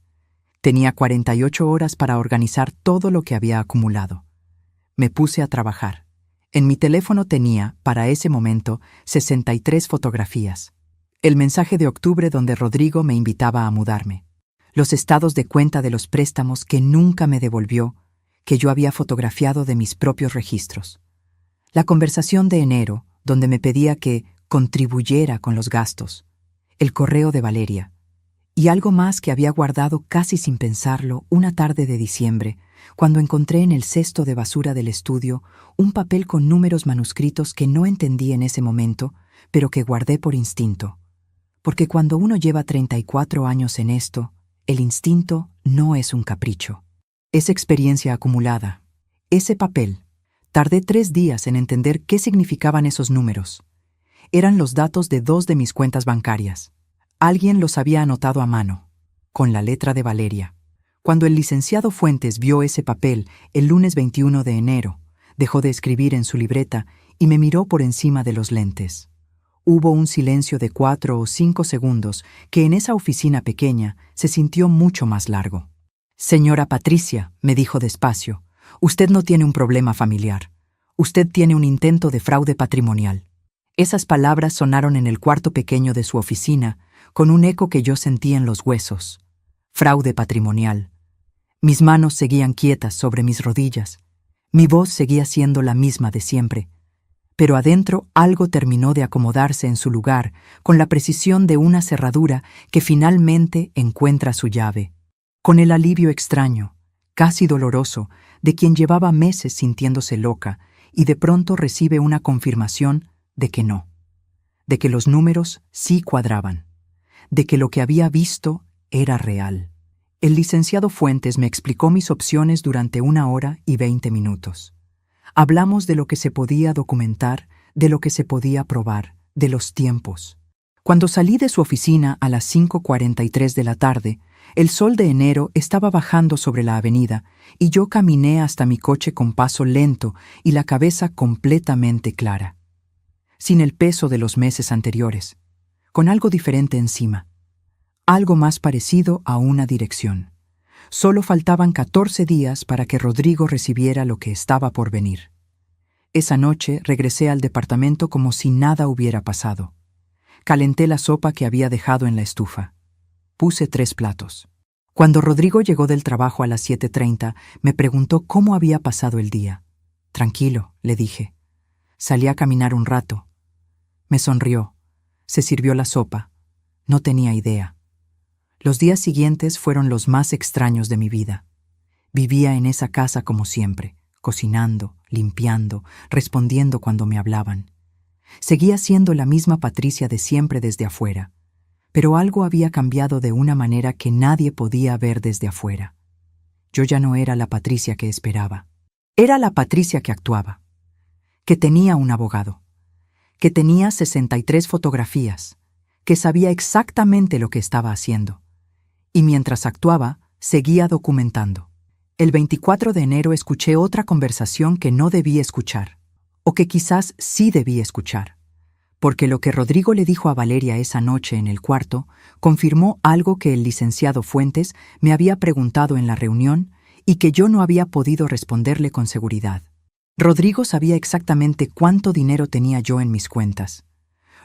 Tenía 48 horas para organizar todo lo que había acumulado. Me puse a trabajar. En mi teléfono tenía, para ese momento, 63 fotografías. El mensaje de octubre donde Rodrigo me invitaba a mudarme. Los estados de cuenta de los préstamos que nunca me devolvió, que yo había fotografiado de mis propios registros. La conversación de enero, donde me pedía que contribuyera con los gastos. El correo de Valeria. Y algo más que había guardado casi sin pensarlo una tarde de diciembre, cuando encontré en el cesto de basura del estudio un papel con números manuscritos que no entendí en ese momento, pero que guardé por instinto. Porque cuando uno lleva 34 años en esto, el instinto no es un capricho. Es experiencia acumulada. Ese papel. Tardé 3 días en entender qué significaban esos números. Eran los datos de 2 de mis cuentas bancarias. Alguien los había anotado a mano, con la letra de Valeria. Cuando el licenciado Fuentes vio ese papel el lunes 21 de enero, dejó de escribir en su libreta y me miró por encima de los lentes. Hubo un silencio de 4 o 5 segundos que en esa oficina pequeña se sintió mucho más largo. «Señora Patricia», me dijo despacio, «usted no tiene un problema familiar. Usted tiene un intento de fraude patrimonial». Esas palabras sonaron en el cuarto pequeño de su oficina, con un eco que yo sentí en los huesos. Fraude patrimonial. Mis manos seguían quietas sobre mis rodillas. Mi voz seguía siendo la misma de siempre. Pero adentro algo terminó de acomodarse en su lugar con la precisión de una cerradura que finalmente encuentra su llave. Con el alivio extraño, casi doloroso, de quien llevaba meses sintiéndose loca y de pronto recibe una confirmación de que no. De que los números sí cuadraban. de que lo que había visto era real. El licenciado Fuentes me explicó mis opciones durante 1 hora y 20 minutos. Hablamos de lo que se podía documentar, de lo que se podía probar, de los tiempos. Cuando salí de su oficina a las 5:43 de la tarde, el sol de enero estaba bajando sobre la avenida y yo caminé hasta mi coche con paso lento y la cabeza completamente clara. Sin el peso de los meses anteriores, con algo diferente encima. Algo más parecido a una dirección. Solo faltaban 14 días para que Rodrigo recibiera lo que estaba por venir. Esa noche regresé al departamento como si nada hubiera pasado. Calenté la sopa que había dejado en la estufa. Puse 3 platos. Cuando Rodrigo llegó del trabajo a las 7:30, me preguntó cómo había pasado el día. Tranquilo, le dije. Salí a caminar un rato. Me sonrió. Se sirvió la sopa. No tenía idea. Los días siguientes fueron los más extraños de mi vida. Vivía en esa casa como siempre, cocinando, limpiando, respondiendo cuando me hablaban. Seguía siendo la misma Patricia de siempre desde afuera, pero algo había cambiado de una manera que nadie podía ver desde afuera. Yo ya no era la Patricia que esperaba. Era la Patricia que actuaba, que tenía un abogado, que tenía 63 fotografías, que sabía exactamente lo que estaba haciendo. Y mientras actuaba, seguía documentando. El 24 de enero escuché otra conversación que no debí escuchar, o que quizás sí debí escuchar, porque lo que Rodrigo le dijo a Valeria esa noche en el cuarto confirmó algo que el licenciado Fuentes me había preguntado en la reunión y que yo no había podido responderle con seguridad. Rodrigo sabía exactamente cuánto dinero tenía yo en mis cuentas.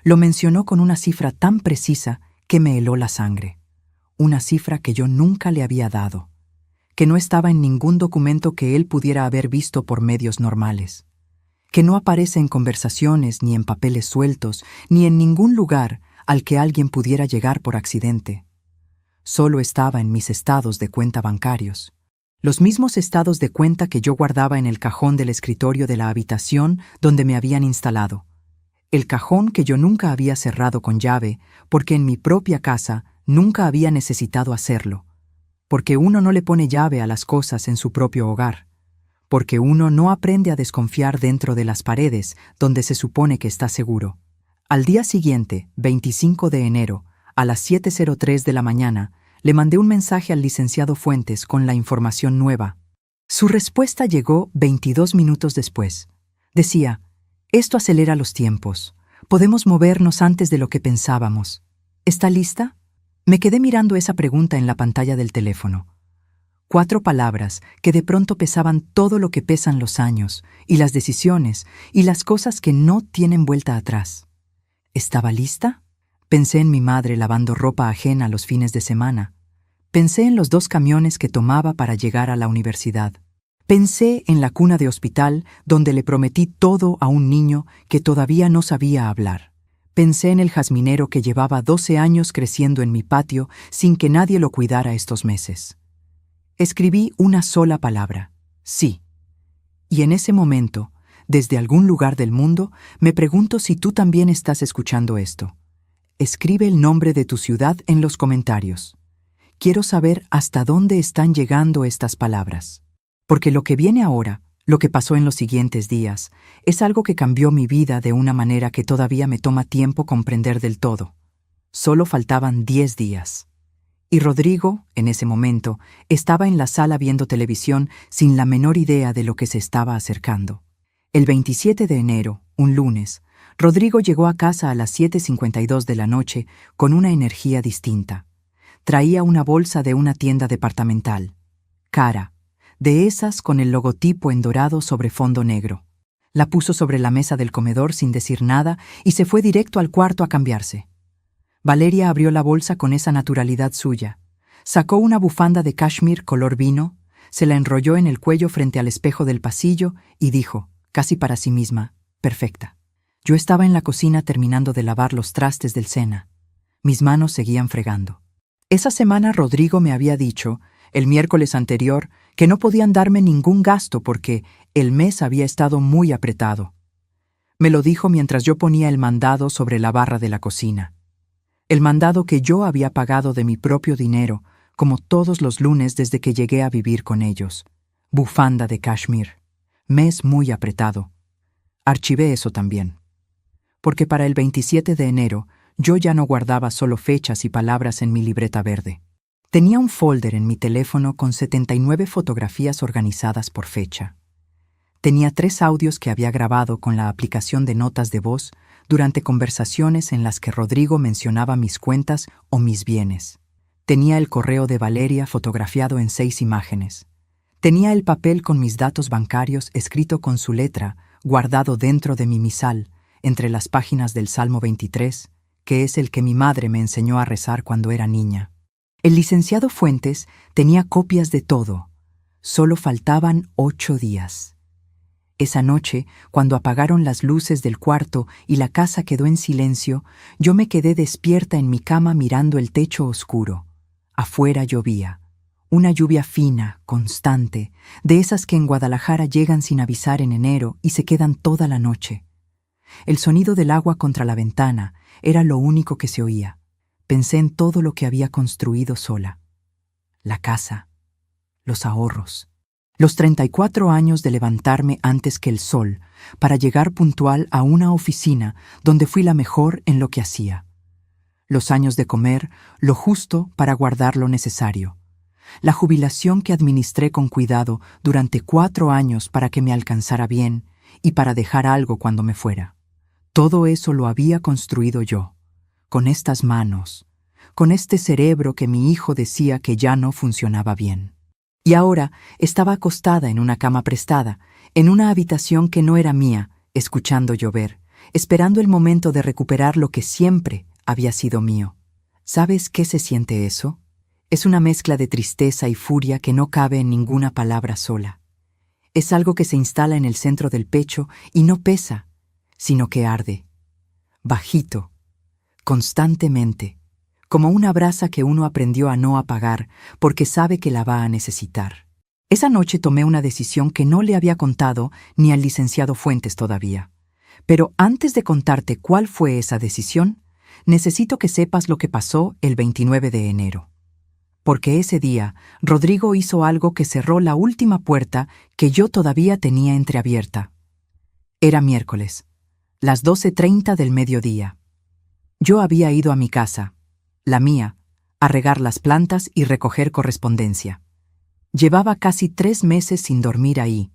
Lo mencionó con una cifra tan precisa que me heló la sangre. Una cifra que yo nunca le había dado, que no estaba en ningún documento que él pudiera haber visto por medios normales, que no aparece en conversaciones ni en papeles sueltos, ni en ningún lugar al que alguien pudiera llegar por accidente. Solo estaba en mis estados de cuenta bancarios, los mismos estados de cuenta que yo guardaba en el cajón del escritorio de la habitación donde me habían instalado, el cajón que yo nunca había cerrado con llave porque en mi propia casa nunca había necesitado hacerlo, porque uno no le pone llave a las cosas en su propio hogar, porque uno no aprende a desconfiar dentro de las paredes donde se supone que está seguro. Al día siguiente, 25 de enero, a las 7:03 de la mañana, le mandé un mensaje al licenciado Fuentes con la información nueva. Su respuesta llegó 22 minutos después. Decía: «Esto acelera los tiempos. Podemos movernos antes de lo que pensábamos. ¿Está lista?». Me quedé mirando esa pregunta en la pantalla del teléfono. 4 palabras que de pronto pesaban todo lo que pesan los años, y las decisiones, y las cosas que no tienen vuelta atrás. ¿Estaba lista? Pensé en mi madre lavando ropa ajena los fines de semana. Pensé en los 2 camiones que tomaba para llegar a la universidad. Pensé en la cuna de hospital donde le prometí todo a un niño que todavía no sabía hablar. Pensé en el jazminero que llevaba 12 años creciendo en mi patio sin que nadie lo cuidara estos meses. Escribí una sola palabra: sí. Y en ese momento, desde algún lugar del mundo, me pregunto si tú también estás escuchando esto. Escribe el nombre de tu ciudad en los comentarios. Quiero saber hasta dónde están llegando estas palabras. Porque lo que viene ahora, lo que pasó en los siguientes días, es algo que cambió mi vida de una manera que todavía me toma tiempo comprender del todo. Solo faltaban 10 días. Y Rodrigo, en ese momento, estaba en la sala viendo televisión sin la menor idea de lo que se estaba acercando. El 27 de enero, un lunes, Rodrigo llegó a casa a las 7:52 de la noche con una energía distinta. Traía una bolsa de una tienda departamental. Cara, de esas con el logotipo en dorado sobre fondo negro. La puso sobre la mesa del comedor sin decir nada y se fue directo al cuarto a cambiarse. Valeria abrió la bolsa con esa naturalidad suya. Sacó una bufanda de cashmere color vino, se la enrolló en el cuello frente al espejo del pasillo y dijo, casi para sí misma, perfecta. Yo estaba en la cocina terminando de lavar los trastes del Sena. Mis manos seguían fregando. Esa semana Rodrigo me había dicho, el miércoles anterior, que no podían darme ningún gasto porque el mes había estado muy apretado. Me lo dijo mientras yo ponía el mandado sobre la barra de la cocina. El mandado que yo había pagado de mi propio dinero, como todos los lunes desde que llegué a vivir con ellos. Bufanda de cashmere. Mes muy apretado. Archivé eso también. Porque para el 27 de enero yo ya no guardaba solo fechas y palabras en mi libreta verde. Tenía un folder en mi teléfono con 79 fotografías organizadas por fecha. Tenía 3 audios que había grabado con la aplicación de notas de voz durante conversaciones en las que Rodrigo mencionaba mis cuentas o mis bienes. Tenía el correo de Valeria fotografiado en 6 imágenes. Tenía el papel con mis datos bancarios escrito con su letra, guardado dentro de mi misal, entre las páginas del Salmo 23, que es el que mi madre me enseñó a rezar cuando era niña. El licenciado Fuentes tenía copias de todo. Solo faltaban 8 días. Esa noche, cuando apagaron las luces del cuarto y la casa quedó en silencio, yo me quedé despierta en mi cama mirando el techo oscuro. Afuera llovía. Una lluvia fina, constante, de esas que en Guadalajara llegan sin avisar en enero y se quedan toda la noche. El sonido del agua contra la ventana era lo único que se oía. Pensé en todo lo que había construido sola. La casa, los ahorros, los 34 años de levantarme antes que el sol para llegar puntual a una oficina donde fui la mejor en lo que hacía. Los años de comer lo justo para guardar lo necesario. La jubilación que administré con cuidado durante 4 años para que me alcanzara bien y para dejar algo cuando me fuera. Todo eso lo había construido yo, con estas manos, con este cerebro que mi hijo decía que ya no funcionaba bien. Y ahora estaba acostada en una cama prestada, en una habitación que no era mía, escuchando llover, esperando el momento de recuperar lo que siempre había sido mío. ¿Sabes qué se siente eso? Es una mezcla de tristeza y furia que no cabe en ninguna palabra sola. Es algo que se instala en el centro del pecho y no pesa, sino que arde. Bajito, constantemente, como una brasa que uno aprendió a no apagar porque sabe que la va a necesitar. Esa noche tomé una decisión que no le había contado ni al licenciado Fuentes todavía. Pero antes de contarte cuál fue esa decisión, necesito que sepas lo que pasó el 29 de enero. Porque ese día Rodrigo hizo algo que cerró la última puerta que yo todavía tenía entreabierta. Era miércoles, las 12:30 del mediodía. Yo había ido a mi casa, la mía, a regar las plantas y recoger correspondencia. Llevaba casi 3 meses sin dormir ahí,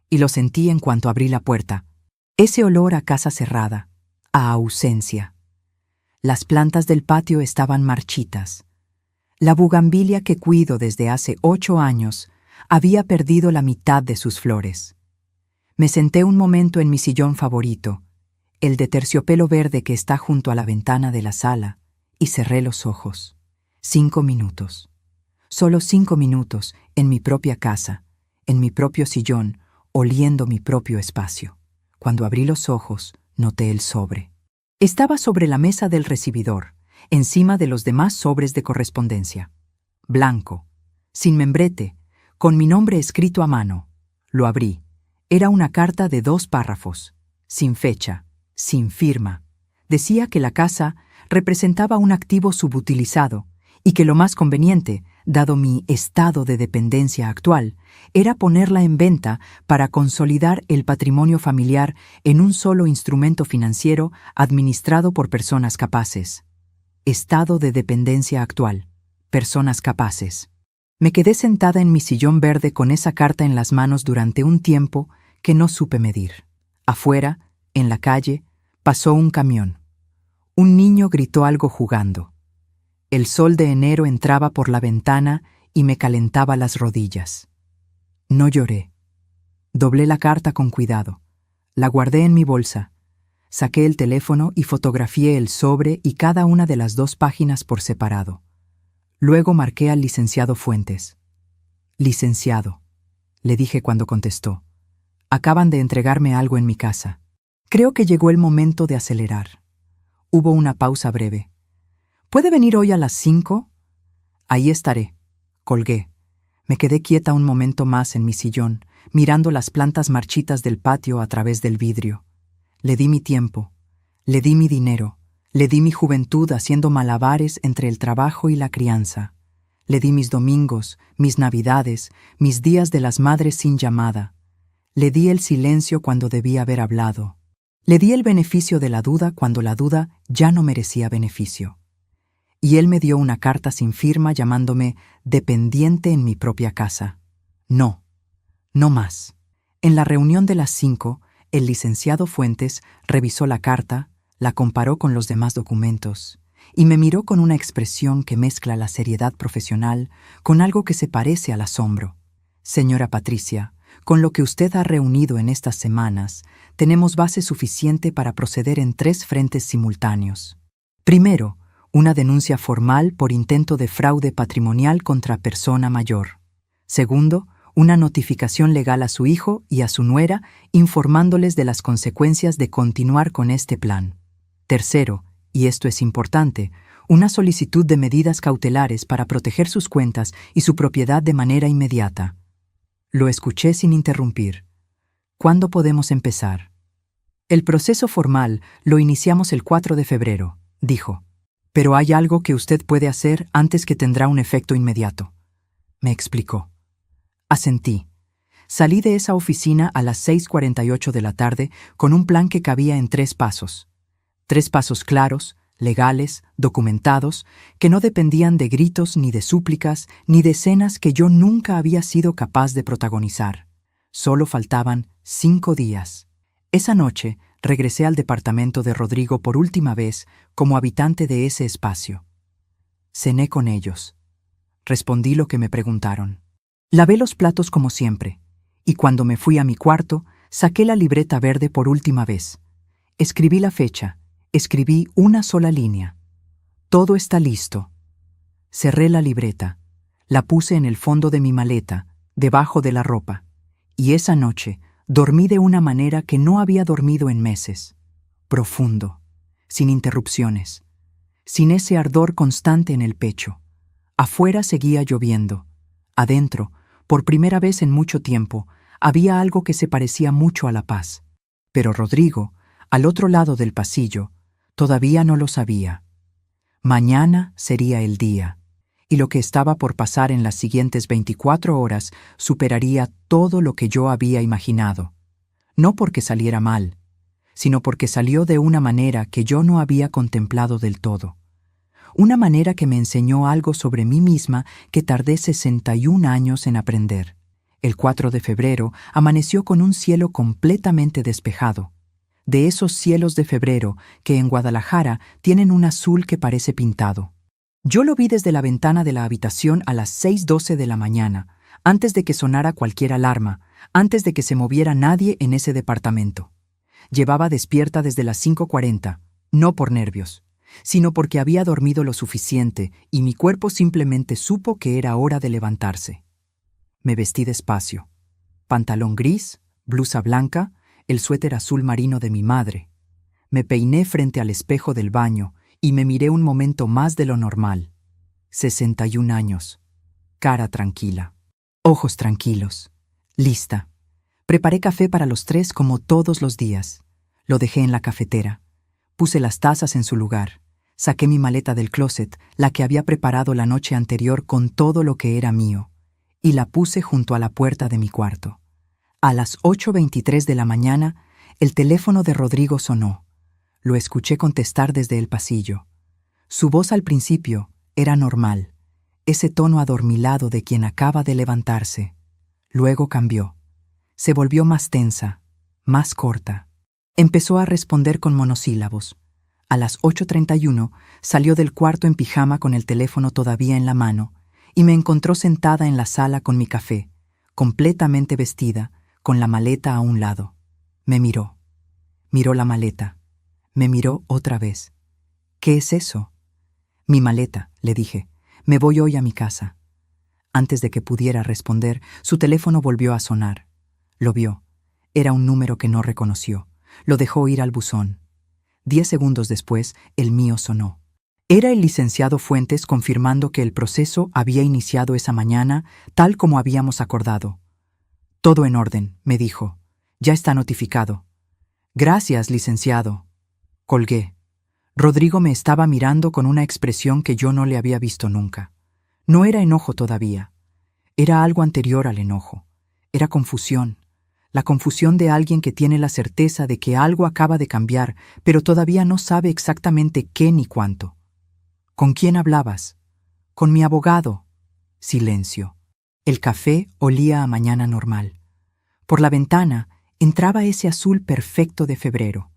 y lo sentí en cuanto abrí la puerta. Ese olor a casa cerrada, a ausencia. Las plantas del patio estaban marchitas. La bugambilia que cuido desde hace 8 años había perdido la mitad de sus flores. Me senté un momento en mi sillón favorito, el de terciopelo verde que está junto a la ventana de la sala, y cerré los ojos. 5 minutos. Solo 5 minutos en mi propia casa, en mi propio sillón, oliendo mi propio espacio. Cuando abrí los ojos, noté el sobre. Estaba sobre la mesa del recibidor, encima de los demás sobres de correspondencia. Blanco, sin membrete, con mi nombre escrito a mano. Lo abrí. Era una carta de 2 párrafos, sin fecha, sin firma. Decía que la casa representaba un activo subutilizado y que lo más conveniente, dado mi estado de dependencia actual, era ponerla en venta para consolidar el patrimonio familiar en un solo instrumento financiero administrado por personas capaces. Estado de dependencia actual. Personas capaces. Me quedé sentada en mi sillón verde con esa carta en las manos durante un tiempo que no supe medir. Afuera, en la calle, pasó un camión. Un niño gritó algo jugando. El sol de enero entraba por la ventana y me calentaba las rodillas. No lloré. Doblé la carta con cuidado. La guardé en mi bolsa. Saqué el teléfono y fotografié el sobre y cada una de las 2 páginas por separado. Luego marqué al licenciado Fuentes. «Licenciado», le dije cuando contestó. «Acaban de entregarme algo en mi casa. Creo que llegó el momento de acelerar». Hubo una pausa breve. «¿Puede venir hoy a las 5? «Ahí estaré». Colgué. Me quedé quieta un momento más en mi sillón, mirando las plantas marchitas del patio a través del vidrio. Le di mi tiempo, le di mi dinero, Le di mi juventud haciendo malabares entre el trabajo y la crianza. Le di mis domingos, mis navidades, mis días de las madres sin llamada. Le di el silencio cuando debía haber hablado. Le di el beneficio de la duda cuando la duda ya no merecía beneficio. Y él me dio una carta sin firma llamándome dependiente en mi propia casa. No, no más. En la reunión de las 5, el licenciado Fuentes revisó la carta, la comparó con los demás documentos y me miró con una expresión que mezcla la seriedad profesional con algo que se parece al asombro. Señora Patricia, con lo que usted ha reunido en estas semanas, tenemos base suficiente para proceder en 3 frentes simultáneos. Primero, una denuncia formal por intento de fraude patrimonial contra persona mayor. Segundo, una notificación legal a su hijo y a su nuera informándoles de las consecuencias de continuar con este plan. Tercero, y esto es importante, una solicitud de medidas cautelares para proteger sus cuentas y su propiedad de manera inmediata. Lo escuché sin interrumpir. ¿Cuándo podemos empezar? El proceso formal lo iniciamos el 4 de febrero, dijo. Pero hay algo que usted puede hacer antes que tendrá un efecto inmediato. Me explicó. Asentí. Salí de esa oficina a las 6:48 de la tarde con un plan que cabía en 3 pasos. 3 pasos claros, legales, documentados, que no dependían de gritos ni de súplicas ni de escenas que yo nunca había sido capaz de protagonizar. Solo faltaban 5 días. Esa noche regresé al departamento de Rodrigo por última vez como habitante de ese espacio. Cené con ellos. Respondí lo que me preguntaron. Lavé los platos como siempre, y cuando me fui a mi cuarto, saqué la libreta verde por última vez. Escribí la fecha. Escribí una sola línea. Todo está listo. Cerré la libreta, la puse en el fondo de mi maleta, debajo de la ropa, y esa noche dormí de una manera que no había dormido en meses. Profundo, sin interrupciones, sin ese ardor constante en el pecho. Afuera seguía lloviendo. Adentro, por primera vez en mucho tiempo, había algo que se parecía mucho a la paz. Pero Rodrigo, al otro lado del pasillo, todavía no lo sabía. Mañana sería el día, y lo que estaba por pasar en las siguientes 24 horas superaría todo lo que yo había imaginado. No porque saliera mal, sino porque salió de una manera que yo no había contemplado del todo. Una manera que me enseñó algo sobre mí misma que tardé 61 años en aprender. El 4 de febrero amaneció con un cielo completamente despejado. De esos cielos de febrero que en Guadalajara tienen un azul que parece pintado. Yo lo vi desde la ventana de la habitación a las 6:12 de la mañana, antes de que sonara cualquier alarma, antes de que se moviera nadie en ese departamento. Llevaba despierta desde las 5:40, no por nervios, sino porque había dormido lo suficiente y mi cuerpo simplemente supo que era hora de levantarse. Me vestí despacio. Pantalón gris, blusa blanca, el suéter azul marino de mi madre. Me peiné frente al espejo del baño y me miré un momento más de lo normal. 61 años. Cara tranquila. Ojos tranquilos. Lista. Preparé café para los 3 como todos los días. Lo dejé en la cafetera. Puse las tazas en su lugar. Saqué mi maleta del closet, la que había preparado la noche anterior con todo lo que era mío, y la puse junto a la puerta de mi cuarto. A las 8:23 de la mañana, el teléfono de Rodrigo sonó. Lo escuché contestar desde el pasillo. Su voz al principio era normal, ese tono adormilado de quien acaba de levantarse. Luego cambió. Se volvió más tensa, más corta. Empezó a responder con monosílabos. A las 8:31 salió del cuarto en pijama con el teléfono todavía en la mano y me encontró sentada en la sala con mi café, completamente vestida, con la maleta a un lado. Me miró. Miró la maleta. Me miró otra vez. ¿Qué es eso? Mi maleta, le dije. Me voy hoy a mi casa. Antes de que pudiera responder, su teléfono volvió a sonar. Lo vio. Era un número que no reconoció. Lo dejó ir al buzón. 10 segundos después, el mío sonó. Era el licenciado Fuentes confirmando que el proceso había iniciado esa mañana tal como habíamos acordado. Todo en orden, me dijo. Ya está notificado. Gracias, licenciado. Colgué. Rodrigo me estaba mirando con una expresión que yo no le había visto nunca. No era enojo todavía. Era algo anterior al enojo. Era confusión. La confusión de alguien que tiene la certeza de que algo acaba de cambiar, pero todavía no sabe exactamente qué ni cuánto. ¿Con quién hablabas? Con mi abogado. Silencio. El café olía a mañana normal. Por la ventana entraba ese azul perfecto de febrero.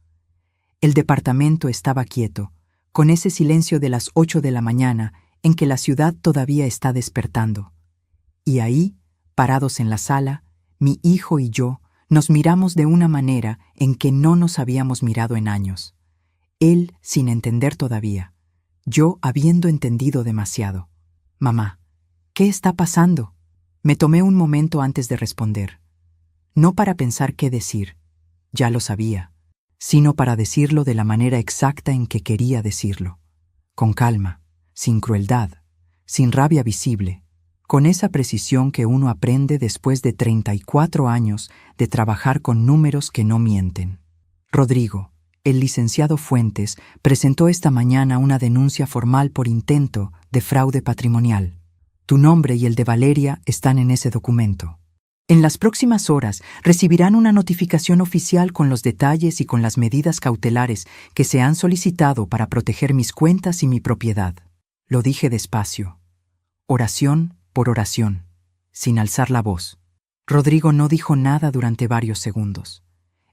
El departamento estaba quieto, con ese silencio de las 8 de la mañana en que la ciudad todavía está despertando. Y ahí, parados en la sala, mi hijo y yo nos miramos de una manera en que no nos habíamos mirado en años. Él sin entender todavía, yo habiendo entendido demasiado. Mamá, ¿qué está pasando? Me tomé un momento antes de responder. No para pensar qué decir, ya lo sabía, sino para decirlo de la manera exacta en que quería decirlo. Con calma, sin crueldad, sin rabia visible, con esa precisión que uno aprende después de 34 años de trabajar con números que no mienten. Rodrigo, el licenciado Fuentes, presentó esta mañana una denuncia formal por intento de fraude patrimonial. Tu nombre y el de Valeria están en ese documento. En las próximas horas recibirán una notificación oficial con los detalles y con las medidas cautelares que se han solicitado para proteger mis cuentas y mi propiedad. Lo dije despacio, oración por oración, sin alzar la voz. Rodrigo no dijo nada durante varios segundos.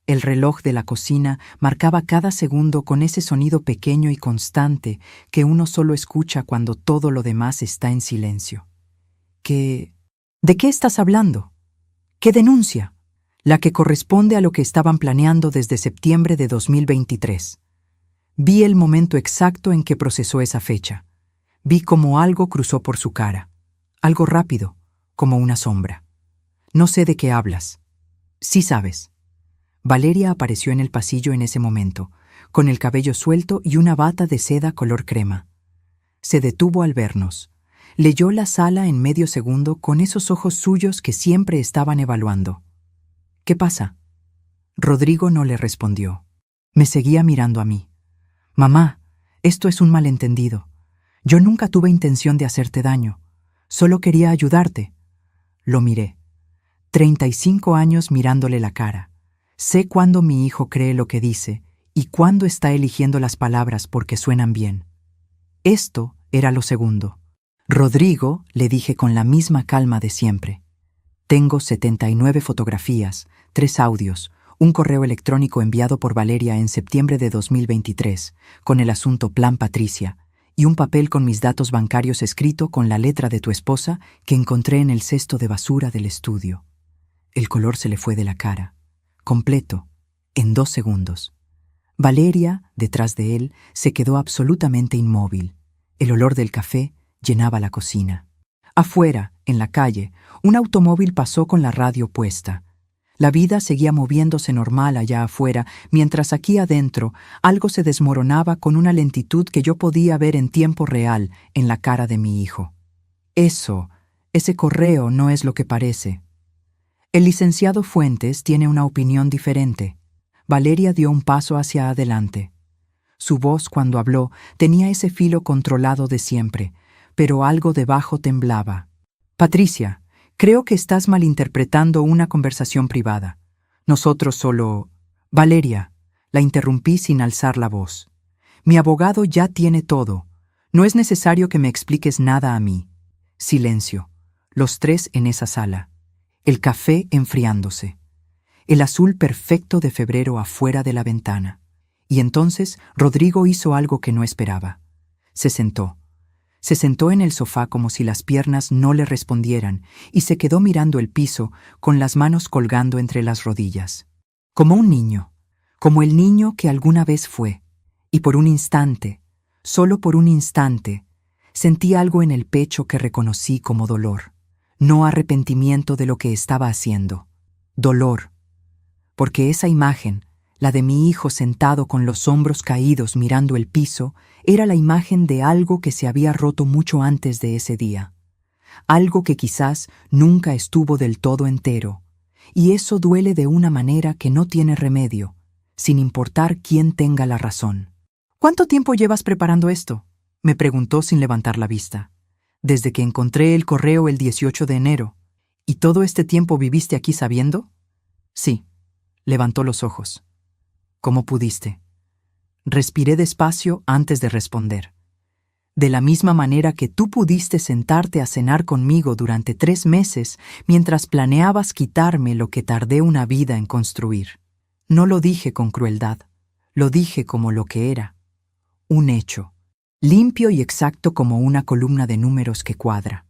El reloj de la cocina marcaba cada segundo con ese sonido pequeño y constante que uno solo escucha cuando todo lo demás está en silencio. ¿De qué estás hablando? ¿Qué denuncia? La que corresponde a lo que estaban planeando desde septiembre de 2023. Vi el momento exacto en que procesó esa fecha. Vi cómo algo cruzó por su cara. Algo rápido, como una sombra. No sé de qué hablas. Sí sabes. Valeria apareció en el pasillo en ese momento, con el cabello suelto y una bata de seda color crema. Se detuvo al vernos. Leyó la sala en medio segundo con esos ojos suyos que siempre estaban evaluando. ¿Qué pasa? Rodrigo no le respondió. Me seguía mirando a mí. Mamá, esto es un malentendido. Yo nunca tuve intención de hacerte daño. Solo quería ayudarte. Lo miré. 35 años mirándole la cara. Sé cuándo mi hijo cree lo que dice y cuándo está eligiendo las palabras porque suenan bien. Esto era lo segundo. Rodrigo, le dije con la misma calma de siempre. Tengo 79 fotografías, 3 audios, un correo electrónico enviado por Valeria en septiembre de 2023, con el asunto Plan Patricia, y un papel con mis datos bancarios escrito con la letra de tu esposa que encontré en el cesto de basura del estudio. El color se le fue de la cara. Completo, en 2 segundos. Valeria, detrás de él, se quedó absolutamente inmóvil. El olor del café llenaba la cocina. Afuera, en la calle, un automóvil pasó con la radio puesta. La vida seguía moviéndose normal allá afuera, mientras aquí adentro algo se desmoronaba con una lentitud que yo podía ver en tiempo real en la cara de mi hijo. Ese correo no es lo que parece. El licenciado Fuentes tiene una opinión diferente. Valeria dio un paso hacia adelante. Su voz, cuando habló, tenía ese filo controlado de siempre, pero algo debajo temblaba. Patricia, creo que estás malinterpretando una conversación privada. Nosotros solo... Valeria, la interrumpí sin alzar la voz. Mi abogado ya tiene todo. No es necesario que me expliques nada a mí. Silencio. Los 3 en esa sala. El café enfriándose. El azul perfecto de febrero afuera de la ventana. Y entonces Rodrigo hizo algo que no esperaba. Se sentó. Se sentó en el sofá como si las piernas no le respondieran y se quedó mirando el piso con las manos colgando entre las rodillas. Como un niño, como el niño que alguna vez fue. Y por un instante, solo por un instante, sentí algo en el pecho que reconocí como dolor. No arrepentimiento de lo que estaba haciendo. Dolor. Porque esa imagen, la de mi hijo sentado con los hombros caídos mirando el piso, era la imagen de algo que se había roto mucho antes de ese día. Algo que quizás nunca estuvo del todo entero. Y eso duele de una manera que no tiene remedio, sin importar quién tenga la razón. ¿Cuánto tiempo llevas preparando esto?, me preguntó sin levantar la vista. Desde que encontré el correo el 18 de enero. ¿Y todo este tiempo viviste aquí sabiendo? Sí. Levantó los ojos. ¿Cómo pudiste? Respiré despacio antes de responder. De la misma manera que tú pudiste sentarte a cenar conmigo durante 3 meses mientras planeabas quitarme lo que tardé una vida en construir. No lo dije con crueldad, lo dije como lo que era. Un hecho, limpio y exacto como una columna de números que cuadra.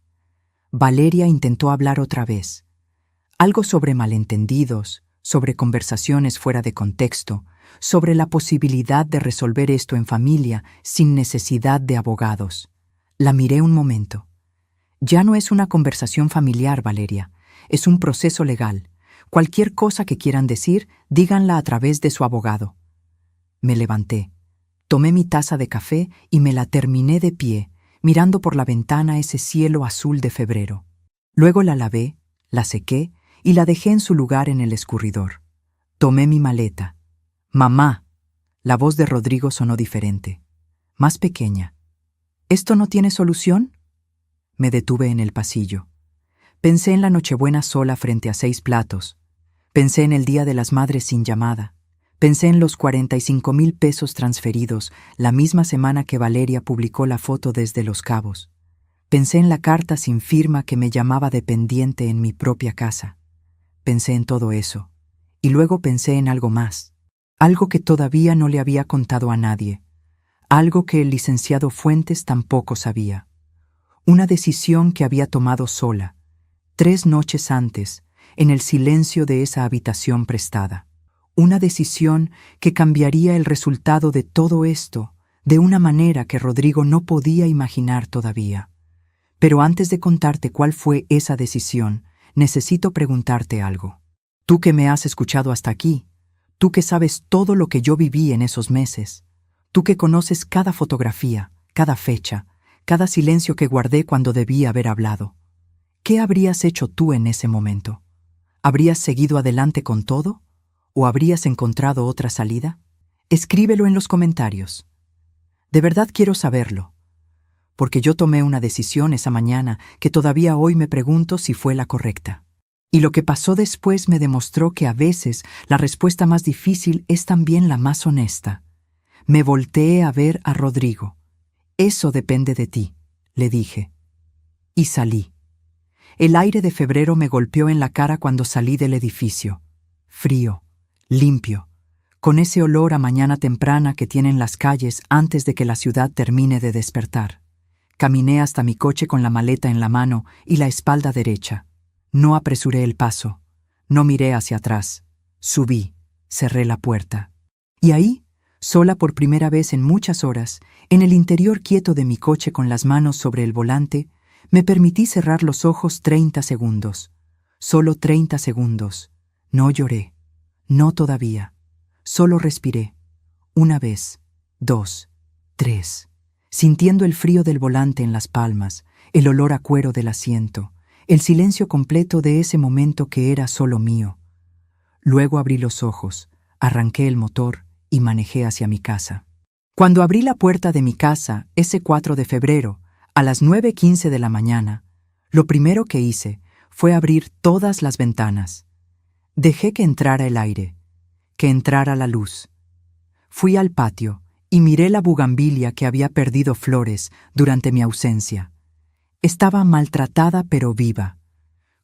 Valeria intentó hablar otra vez. Algo sobre malentendidos, sobre conversaciones fuera de contexto, sobre la posibilidad de resolver esto en familia sin necesidad de abogados. La miré un momento. Ya no es una conversación familiar, Valeria. Es un proceso legal. Cualquier cosa que quieran decir, díganla a través de su abogado. Me levanté. Tomé mi taza de café y me la terminé de pie, mirando por la ventana ese cielo azul de febrero. Luego la lavé, la sequé y la dejé en su lugar en el escurridor. Tomé mi maleta. «Mamá». La voz de Rodrigo sonó diferente, más pequeña. «¿Esto no tiene solución?». Me detuve en el pasillo. Pensé en la Nochebuena sola frente a 6 platos. Pensé en el Día de las Madres sin llamada. Pensé en los 45,000 pesos transferidos la misma semana que Valeria publicó la foto desde Los Cabos. Pensé en la carta sin firma que me llamaba dependiente en mi propia casa. Pensé en todo eso. Y luego pensé en algo más. Algo que todavía no le había contado a nadie. Algo que el licenciado Fuentes tampoco sabía. Una decisión que había tomado sola, 3 noches antes, en el silencio de esa habitación prestada. Una decisión que cambiaría el resultado de todo esto de una manera que Rodrigo no podía imaginar todavía. Pero antes de contarte cuál fue esa decisión, necesito preguntarte algo. Tú que me has escuchado hasta aquí, tú que sabes todo lo que yo viví en esos meses, tú que conoces cada fotografía, cada fecha, cada silencio que guardé cuando debí haber hablado. ¿Qué habrías hecho tú en ese momento? ¿Habrías seguido adelante con todo? ¿O habrías encontrado otra salida? Escríbelo en los comentarios. De verdad quiero saberlo, porque yo tomé una decisión esa mañana que todavía hoy me pregunto si fue la correcta. Y lo que pasó después me demostró que a veces la respuesta más difícil es también la más honesta. Me volteé a ver a Rodrigo. «Eso depende de ti», le dije. Y salí. El aire de febrero me golpeó en la cara cuando salí del edificio. Frío, limpio, con ese olor a mañana temprana que tienen las calles antes de que la ciudad termine de despertar. Caminé hasta mi coche con la maleta en la mano y la espalda derecha. No apresuré el paso, no miré hacia atrás. Subí, cerré la puerta. Y ahí, sola por primera vez en muchas horas, en el interior quieto de mi coche con las manos sobre el volante, me permití cerrar los ojos 30 segundos. Solo 30 segundos. No lloré. No todavía. Solo respiré. 1 vez, 2, 3. Sintiendo el frío del volante en las palmas, el olor a cuero del asiento, el silencio completo de ese momento que era solo mío. Luego abrí los ojos, arranqué el motor y manejé hacia mi casa. Cuando abrí la puerta de mi casa, ese 4 de febrero, a las 9:15 de la mañana, lo primero que hice fue abrir todas las ventanas. Dejé que entrara el aire, que entrara la luz. Fui al patio y miré la bugambilia que había perdido flores durante mi ausencia. Estaba maltratada pero viva,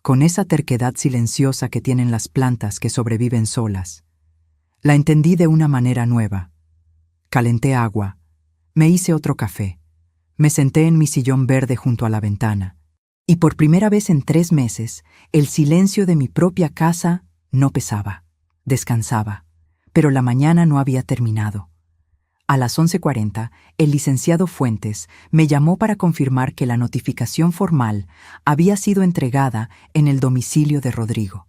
con esa terquedad silenciosa que tienen las plantas que sobreviven solas. La entendí de una manera nueva. Calenté agua, me hice otro café, me senté en mi sillón verde junto a la ventana, y por primera vez en 3 meses, el silencio de mi propia casa no pesaba, descansaba, pero la mañana no había terminado. A las 11:40, el licenciado Fuentes me llamó para confirmar que la notificación formal había sido entregada en el domicilio de Rodrigo,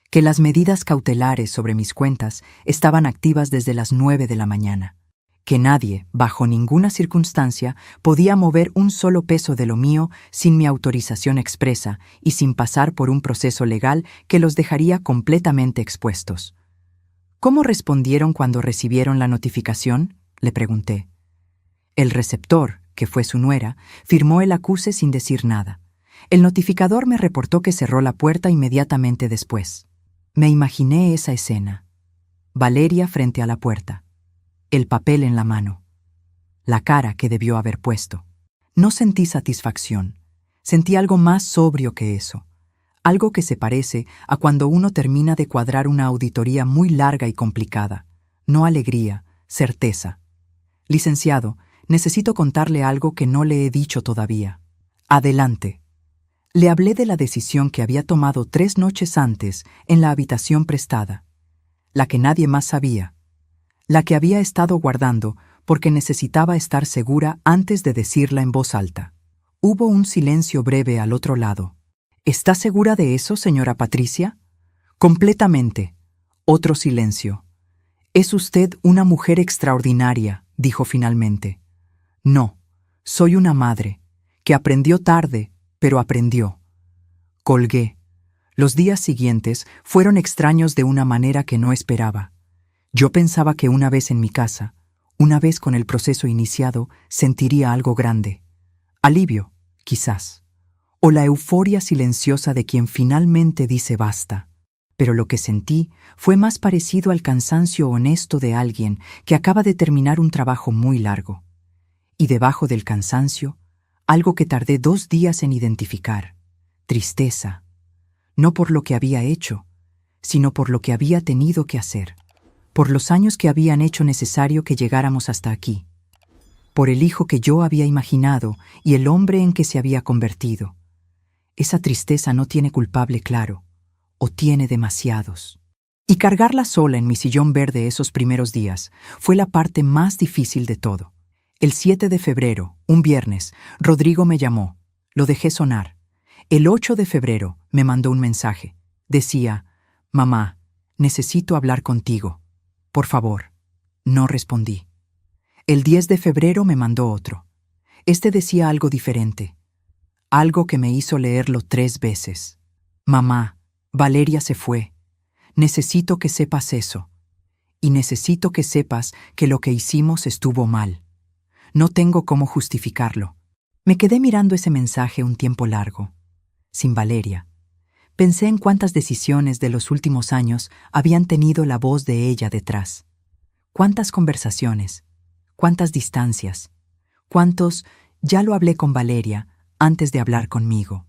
que las medidas cautelares sobre mis cuentas estaban activas desde las 9 de la mañana, que nadie, bajo ninguna circunstancia, podía mover un solo peso de lo mío sin mi autorización expresa y sin pasar por un proceso legal que los dejaría completamente expuestos. ¿Cómo respondieron cuando recibieron la notificación?, Le pregunté. El receptor, que fue su nuera, firmó el acuse sin decir nada. El notificador me reportó que cerró la puerta inmediatamente después. Me imaginé esa escena. Valeria frente a la puerta. El papel en la mano. La cara que debió haber puesto. No sentí satisfacción. Sentí algo más sobrio que eso. Algo que se parece a cuando uno termina de cuadrar una auditoría muy larga y complicada. No alegría, certeza. Licenciado, necesito contarle algo que no le he dicho todavía. Adelante. Le hablé de la decisión que había tomado 3 noches antes en la habitación prestada, la que nadie más sabía, la que había estado guardando porque necesitaba estar segura antes de decirla en voz alta. Hubo un silencio breve al otro lado. ¿Está segura de eso, señora Patricia? Completamente. Otro silencio. Es usted una mujer extraordinaria, dijo finalmente. No, soy una madre, que aprendió tarde, pero aprendió. Colgué. Los días siguientes fueron extraños de una manera que no esperaba. Yo pensaba que una vez en mi casa, una vez con el proceso iniciado, sentiría algo grande. Alivio, quizás. O la euforia silenciosa de quien finalmente dice basta. Pero lo que sentí fue más parecido al cansancio honesto de alguien que acaba de terminar un trabajo muy largo. Y debajo del cansancio, algo que tardé 2 días en identificar. Tristeza. No por lo que había hecho, sino por lo que había tenido que hacer. Por los años que habían hecho necesario que llegáramos hasta aquí. Por el hijo que yo había imaginado y el hombre en que se había convertido. Esa tristeza no tiene culpable claro, o tiene demasiados. Y cargarla sola en mi sillón verde esos primeros días fue la parte más difícil de todo. El 7 de febrero, un viernes, Rodrigo me llamó. Lo dejé sonar. El 8 de febrero me mandó un mensaje. Decía, «Mamá, necesito hablar contigo. Por favor». No respondí. El 10 de febrero me mandó otro. Este decía algo diferente. Algo que me hizo leerlo 3 veces. «Mamá, Valeria se fue. Necesito que sepas eso. Y necesito que sepas que lo que hicimos estuvo mal. No tengo cómo justificarlo». Me quedé mirando ese mensaje un tiempo largo. Sin Valeria. Pensé en cuántas decisiones de los últimos años habían tenido la voz de ella detrás. Cuántas conversaciones, cuántas distancias, cuántos «ya lo hablé con Valeria» antes de hablar conmigo.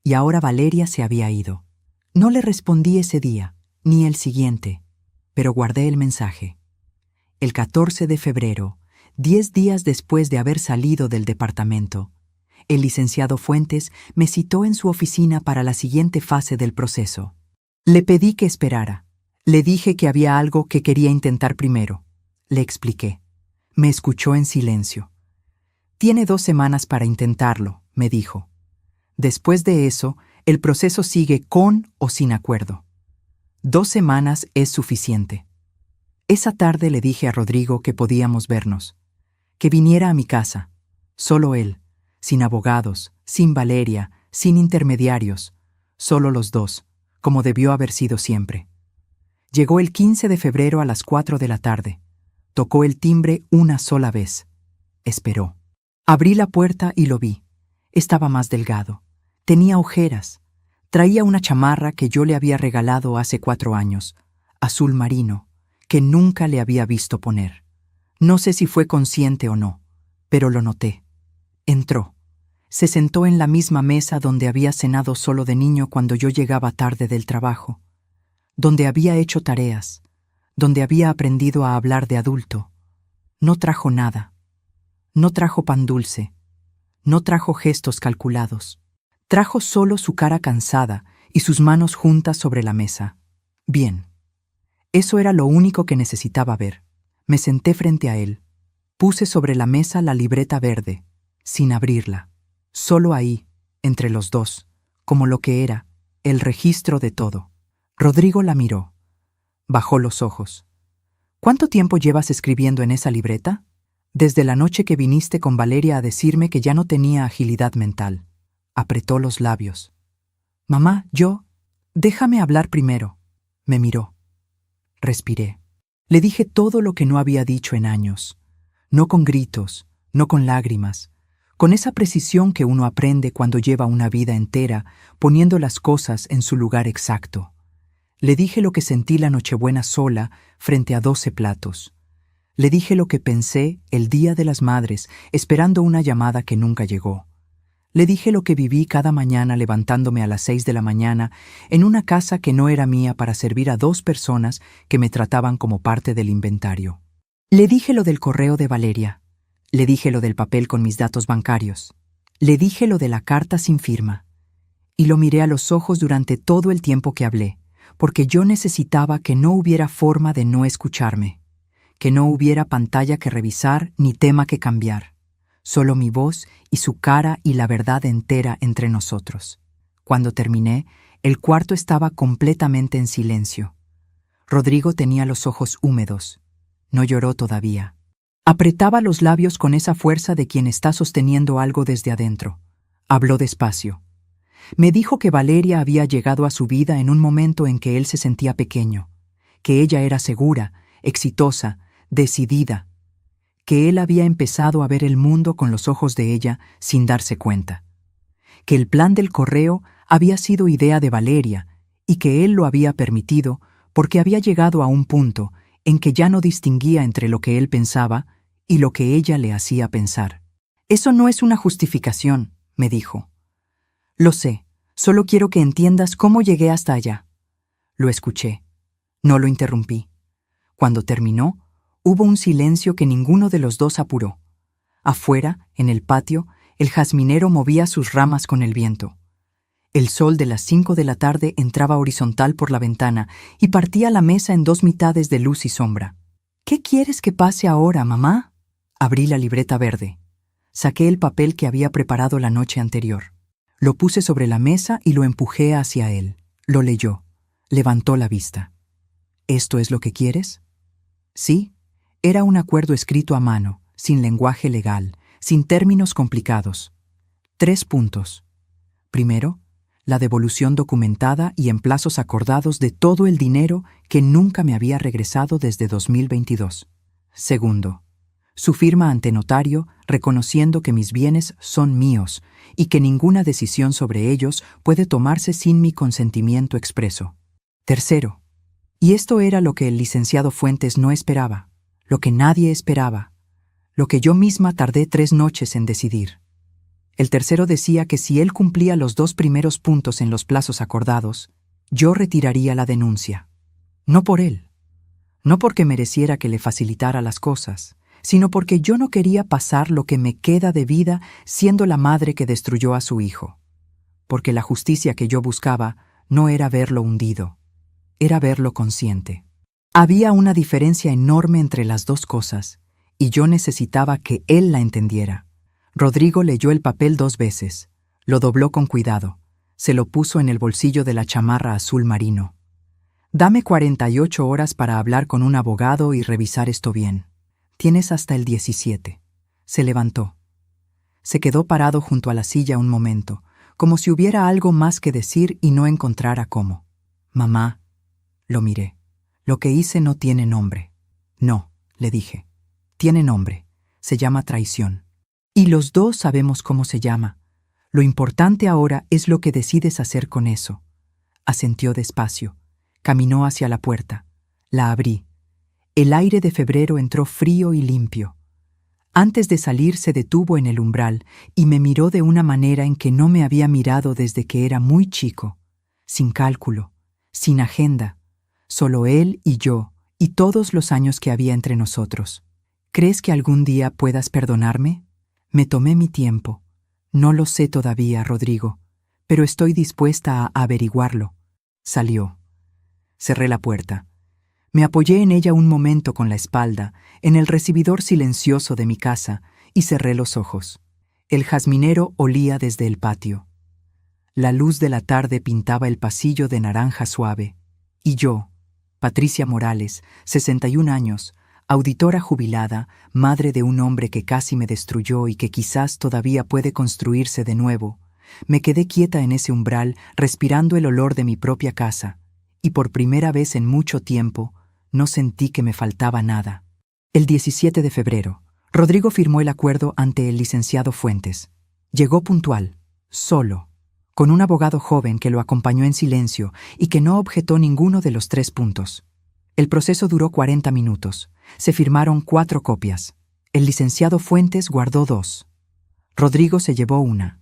Y ahora Valeria se había ido. No le respondí ese día, ni el siguiente, pero guardé el mensaje. El 14 de febrero, 10 días después de haber salido del departamento, el licenciado Fuentes me citó en su oficina para la siguiente fase del proceso. Le pedí que esperara. Le dije que había algo que quería intentar primero. Le expliqué. Me escuchó en silencio. «Tiene 2 semanas para intentarlo», me dijo. «Después de eso, el proceso sigue con o sin acuerdo. 2 semanas es suficiente». Esa tarde le dije a Rodrigo que podíamos vernos, que viniera a mi casa, solo él, sin abogados, sin Valeria, sin intermediarios, solo los dos, como debió haber sido siempre. Llegó el 15 de febrero a las 4 de la tarde. Tocó el timbre una sola vez. Esperó. Abrí la puerta y lo vi. Estaba más delgado. Tenía ojeras. Traía una chamarra que yo le había regalado hace 4 años, azul marino, que nunca le había visto poner. No sé si fue consciente o no, pero lo noté. Entró. Se sentó en la misma mesa donde había cenado solo de niño cuando yo llegaba tarde del trabajo, donde había hecho tareas, donde había aprendido a hablar de adulto. No trajo nada. No trajo pan dulce. No trajo gestos calculados. Trajo solo su cara cansada y sus manos juntas sobre la mesa. Bien. Eso era lo único que necesitaba ver. Me senté frente a él. Puse sobre la mesa la libreta verde, sin abrirla. Solo ahí, entre los dos, como lo que era, el registro de todo. Rodrigo la miró. Bajó los ojos. «¿Cuánto tiempo llevas escribiendo en esa libreta?» «Desde la noche que viniste con Valeria a decirme que ya no tenía agilidad mental». Apretó los labios. «Mamá, déjame hablar primero». Me miró. Respiré. Le dije todo lo que no había dicho en años. No con gritos, no con lágrimas, con esa precisión que uno aprende cuando lleva una vida entera poniendo las cosas en su lugar exacto. Le dije lo que sentí la Nochebuena sola frente a 12 platos. Le dije lo que pensé el Día de las Madres, esperando una llamada que nunca llegó. Le dije lo que viví cada mañana levantándome a las 6 de la mañana en una casa que no era mía para servir a 2 personas que me trataban como parte del inventario. Le dije lo del correo de Valeria. Le dije lo del papel con mis datos bancarios. Le dije lo de la carta sin firma. Y lo miré a los ojos durante todo el tiempo que hablé, porque yo necesitaba que no hubiera forma de no escucharme, que no hubiera pantalla que revisar ni tema que cambiar, solo mi voz y su cara y la verdad entera entre nosotros. Cuando terminé, el cuarto estaba completamente en silencio. Rodrigo tenía los ojos húmedos. No lloró todavía. Apretaba los labios con esa fuerza de quien está sosteniendo algo desde adentro. Habló despacio. Me dijo que Valeria había llegado a su vida en un momento en que él se sentía pequeño, que ella era segura, exitosa, decidida, que él había empezado a ver el mundo con los ojos de ella sin darse cuenta, que el plan del correo había sido idea de Valeria y que él lo había permitido porque había llegado a un punto en que ya no distinguía entre lo que él pensaba y lo que ella le hacía pensar. Eso no es una justificación, me dijo. Lo sé, solo quiero que entiendas cómo llegué hasta allá. Lo escuché. No lo interrumpí. Cuando terminó, hubo un silencio que ninguno de los dos apuró. Afuera, en el patio, el jazminero movía sus ramas con el viento. El sol de las 5 de la tarde entraba horizontal por la ventana y partía la mesa en 2 mitades de luz y sombra. ¿Qué quieres que pase ahora, mamá? Abrí la libreta verde. Saqué el papel que había preparado la noche anterior. Lo puse sobre la mesa y lo empujé hacia él. Lo leyó. Levantó la vista. ¿Esto es lo que quieres? Sí. Era un acuerdo escrito a mano, sin lenguaje legal, sin términos complicados. 3 puntos. Primero, la devolución documentada y en plazos acordados de todo el dinero que nunca me había regresado desde 2022. Segundo, su firma ante notario reconociendo que mis bienes son míos y que ninguna decisión sobre ellos puede tomarse sin mi consentimiento expreso. Tercero, y esto era lo que el licenciado Fuentes no esperaba, lo que nadie esperaba, lo que yo misma tardé 3 noches en decidir. El tercero decía que si él cumplía los 2 primeros puntos en los plazos acordados, yo retiraría la denuncia. No por él, no porque mereciera que le facilitara las cosas, sino porque yo no quería pasar lo que me queda de vida siendo la madre que destruyó a su hijo. Porque la justicia que yo buscaba no era verlo hundido, era verlo consciente. Había una diferencia enorme entre las 2 cosas, y yo necesitaba que él la entendiera. Rodrigo leyó el papel 2 veces, lo dobló con cuidado, se lo puso en el bolsillo de la chamarra azul marino. Dame 48 horas para hablar con un abogado y revisar esto bien. Tienes hasta el 17. Se levantó. Se quedó parado junto a la silla un momento, como si hubiera algo más que decir y no encontrara cómo. Mamá, lo miré. Lo que hice no tiene nombre. No, le dije. Tiene nombre. Se llama traición. Y los 2 sabemos cómo se llama. Lo importante ahora es lo que decides hacer con eso. Asintió despacio. Caminó hacia la puerta. La abrí. El aire de febrero entró frío y limpio. Antes de salir se detuvo en el umbral y me miró de una manera en que no me había mirado desde que era muy chico. Sin cálculo, sin agenda. Solo él y yo, y todos los años que había entre nosotros. ¿Crees que algún día puedas perdonarme? Me tomé mi tiempo. No lo sé todavía, Rodrigo, pero estoy dispuesta a averiguarlo. Salió. Cerré la puerta. Me apoyé en ella un momento con la espalda, en el recibidor silencioso de mi casa, y cerré los ojos. El jazminero olía desde el patio. La luz de la tarde pintaba el pasillo de naranja suave. Y yo, Patricia Morales, 61 años, auditora jubilada, madre de un hombre que casi me destruyó y que quizás todavía puede construirse de nuevo, me quedé quieta en ese umbral respirando el olor de mi propia casa, y por primera vez en mucho tiempo no sentí que me faltaba nada. El 17 de febrero, Rodrigo firmó el acuerdo ante el licenciado Fuentes. Llegó puntual, solo, con un abogado joven que lo acompañó en silencio y que no objetó ninguno de los 3 puntos. El proceso duró 40 minutos. Se firmaron 4 copias. El licenciado Fuentes guardó 2. Rodrigo se llevó una.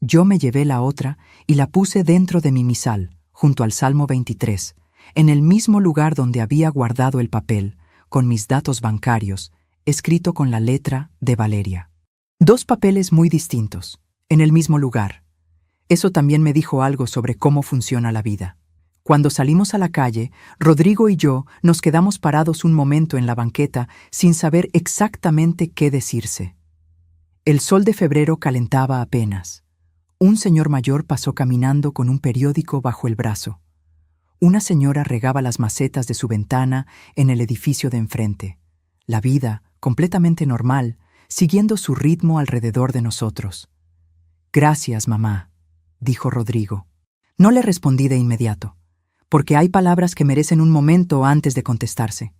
Yo me llevé la otra y la puse dentro de mi misal, junto al Salmo 23, en el mismo lugar donde había guardado el papel, con mis datos bancarios, escrito con la letra de Valeria. 2 papeles muy distintos, en el mismo lugar. Eso también me dijo algo sobre cómo funciona la vida. Cuando salimos a la calle, Rodrigo y yo nos quedamos parados un momento en la banqueta sin saber exactamente qué decirse. El sol de febrero calentaba apenas. Un señor mayor pasó caminando con un periódico bajo el brazo. Una señora regaba las macetas de su ventana en el edificio de enfrente. La vida, completamente normal, siguiendo su ritmo alrededor de nosotros. «Gracias, mamá», dijo Rodrigo. No le respondí de inmediato, porque hay palabras que merecen un momento antes de contestarse.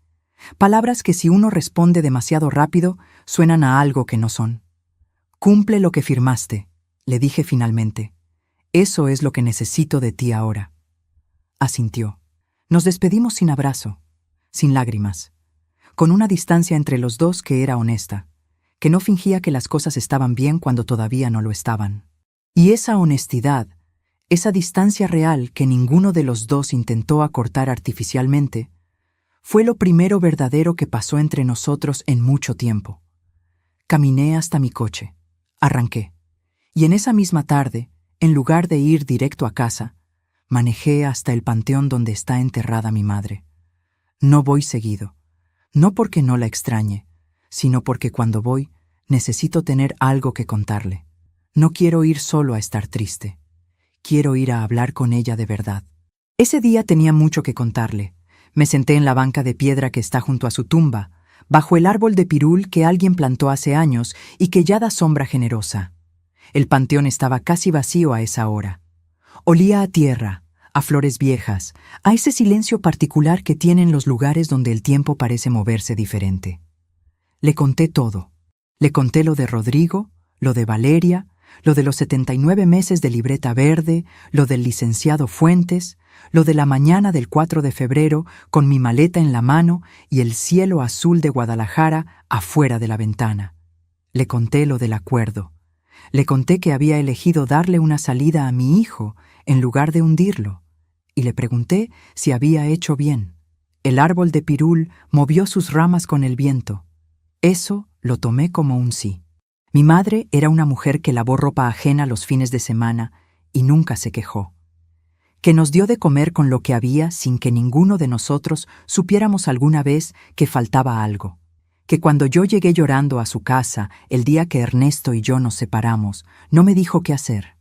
Palabras que si uno responde demasiado rápido, suenan a algo que no son. «Cumple lo que firmaste», le dije finalmente. «Eso es lo que necesito de ti ahora». Asintió. Nos despedimos sin abrazo, sin lágrimas, con una distancia entre los dos que era honesta, que no fingía que las cosas estaban bien cuando todavía no lo estaban. Y esa honestidad, esa distancia real que ninguno de los dos intentó acortar artificialmente, fue lo primero verdadero que pasó entre nosotros en mucho tiempo. Caminé hasta mi coche, arranqué, y en esa misma tarde, en lugar de ir directo a casa, manejé hasta el panteón donde está enterrada mi madre. No voy seguido, no porque no la extrañe, sino porque cuando voy necesito tener algo que contarle. No quiero ir solo a estar triste. Quiero ir a hablar con ella de verdad. Ese día tenía mucho que contarle. Me senté en la banca de piedra que está junto a su tumba, bajo el árbol de pirul que alguien plantó hace años y que ya da sombra generosa. El panteón estaba casi vacío a esa hora. Olía a tierra, a flores viejas, a ese silencio particular que tienen los lugares donde el tiempo parece moverse diferente. Le conté todo. Le conté lo de Rodrigo, lo de Valeria, lo de los 79 meses de libreta verde, lo del licenciado Fuentes, lo de la mañana del 4 de febrero con mi maleta en la mano y el cielo azul de Guadalajara afuera de la ventana. Le conté lo del acuerdo. Le conté que había elegido darle una salida a mi hijo en lugar de hundirlo. Y le pregunté si había hecho bien. El árbol de pirul movió sus ramas con el viento. Eso lo tomé como un sí. Mi madre era una mujer que lavó ropa ajena los fines de semana y nunca se quejó. Que nos dio de comer con lo que había sin que ninguno de nosotros supiéramos alguna vez que faltaba algo. Que cuando yo llegué llorando a su casa el día que Ernesto y yo nos separamos, no me dijo qué hacer.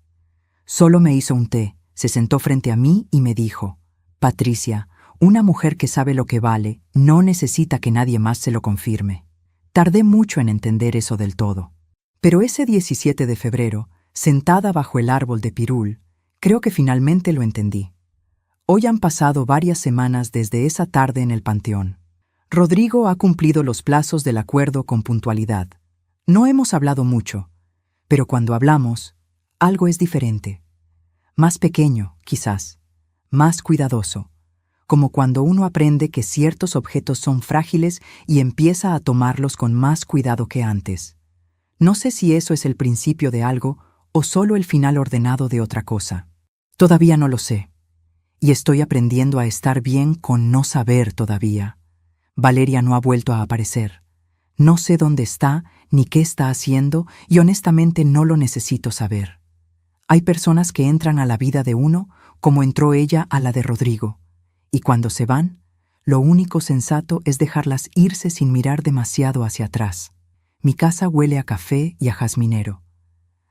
Solo me hizo un té, se sentó frente a mí y me dijo: «Patricia, una mujer que sabe lo que vale no necesita que nadie más se lo confirme». Tardé mucho en entender eso del todo. Pero ese 17 de febrero, sentada bajo el árbol de pirul, creo que finalmente lo entendí. Hoy han pasado varias semanas desde esa tarde en el panteón. Rodrigo ha cumplido los plazos del acuerdo con puntualidad. No hemos hablado mucho, pero cuando hablamos, algo es diferente. Más pequeño, quizás, más cuidadoso, como cuando uno aprende que ciertos objetos son frágiles y empieza a tomarlos con más cuidado que antes. No sé si eso es el principio de algo o solo el final ordenado de otra cosa. Todavía no lo sé. Y estoy aprendiendo a estar bien con no saber todavía. Valeria no ha vuelto a aparecer. No sé dónde está ni qué está haciendo y honestamente no lo necesito saber. Hay personas que entran a la vida de uno como entró ella a la de Rodrigo. Y cuando se van, lo único sensato es dejarlas irse sin mirar demasiado hacia atrás. Mi casa huele a café y a jazminero.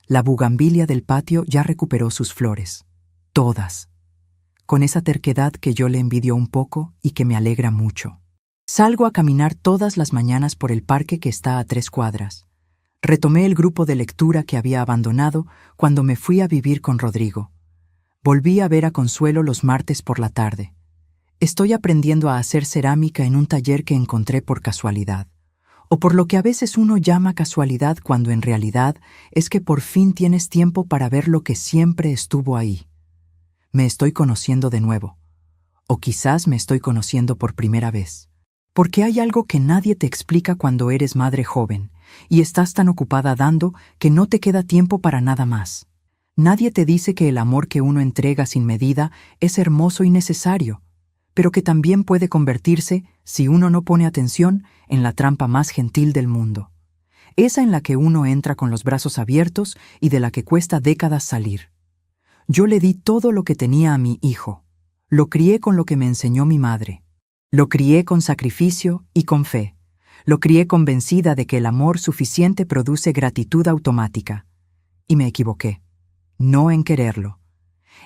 La bugambilia del patio ya recuperó sus flores. Todas. Con esa terquedad que yo le envidio un poco y que me alegra mucho. Salgo a caminar todas las mañanas por el parque que está a 3 cuadras. Retomé el grupo de lectura que había abandonado cuando me fui a vivir con Rodrigo. Volví a ver a Consuelo los martes por la tarde. Estoy aprendiendo a hacer cerámica en un taller que encontré por casualidad. o por lo que a veces uno llama casualidad cuando en realidad es que por fin tienes tiempo para ver lo que siempre estuvo ahí. Me estoy conociendo de nuevo, o quizás me estoy conociendo por primera vez. Porque hay algo que nadie te explica cuando eres madre joven y estás tan ocupada dando que no te queda tiempo para nada más. Nadie te dice que el amor que uno entrega sin medida es hermoso y necesario, pero que también puede convertirse, si uno no pone atención, en la trampa más gentil del mundo. Esa en la que uno entra con los brazos abiertos y de la que cuesta décadas salir. Yo le di todo lo que tenía a mi hijo. Lo crié con lo que me enseñó mi madre. Lo crié con sacrificio y con fe. Lo crié convencida de que el amor suficiente produce gratitud automática. Y me equivoqué. No en quererlo.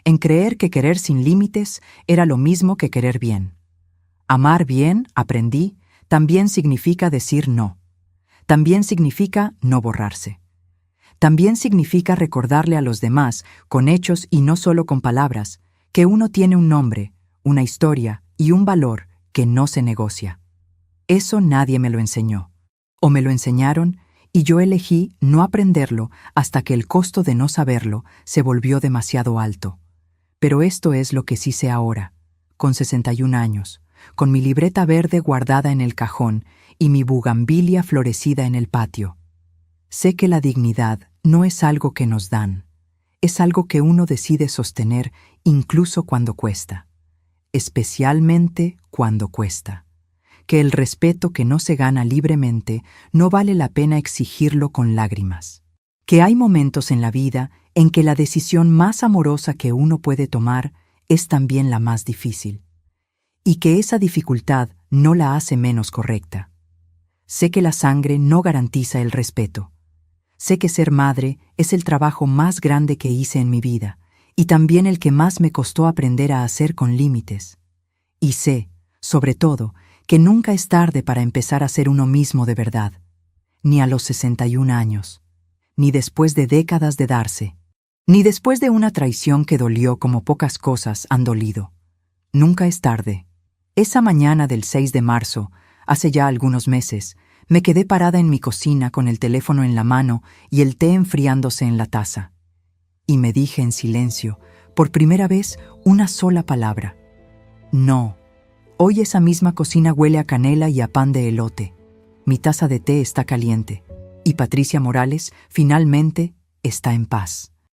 En creer que querer sin límites era lo mismo que querer bien. Amar bien, aprendí, también significa decir no. También significa no borrarse. También significa recordarle a los demás, con hechos y no solo con palabras, que uno tiene un nombre, una historia y un valor que no se negocia. Eso nadie me lo enseñó. O me lo enseñaron y yo elegí no aprenderlo hasta que el costo de no saberlo se volvió demasiado alto. Pero esto es lo que sí sé ahora, con 61 años, con mi libreta verde guardada en el cajón y mi bugambilia florecida en el patio. Sé que la dignidad no es algo que nos dan, es algo que uno decide sostener incluso cuando cuesta, especialmente cuando cuesta. Que el respeto que no se gana libremente no vale la pena exigirlo con lágrimas. Que hay momentos en la vida en que la decisión más amorosa que uno puede tomar es también la más difícil. Y que esa dificultad no la hace menos correcta. Sé que la sangre no garantiza el respeto. Sé que ser madre es el trabajo más grande que hice en mi vida y también el que más me costó aprender a hacer con límites. Y sé, sobre todo, que nunca es tarde para empezar a ser uno mismo de verdad, ni a los 61 años, ni después de décadas de darse, ni después de una traición que dolió como pocas cosas han dolido. Nunca es tarde. Esa mañana del 6 de marzo, hace ya algunos meses, me quedé parada en mi cocina con el teléfono en la mano y el té enfriándose en la taza. Y me dije en silencio, por primera vez, una sola palabra. No. Hoy esa misma cocina huele a canela y a pan de elote. Mi taza de té está caliente. Y Patricia Morales, finalmente, está en paz.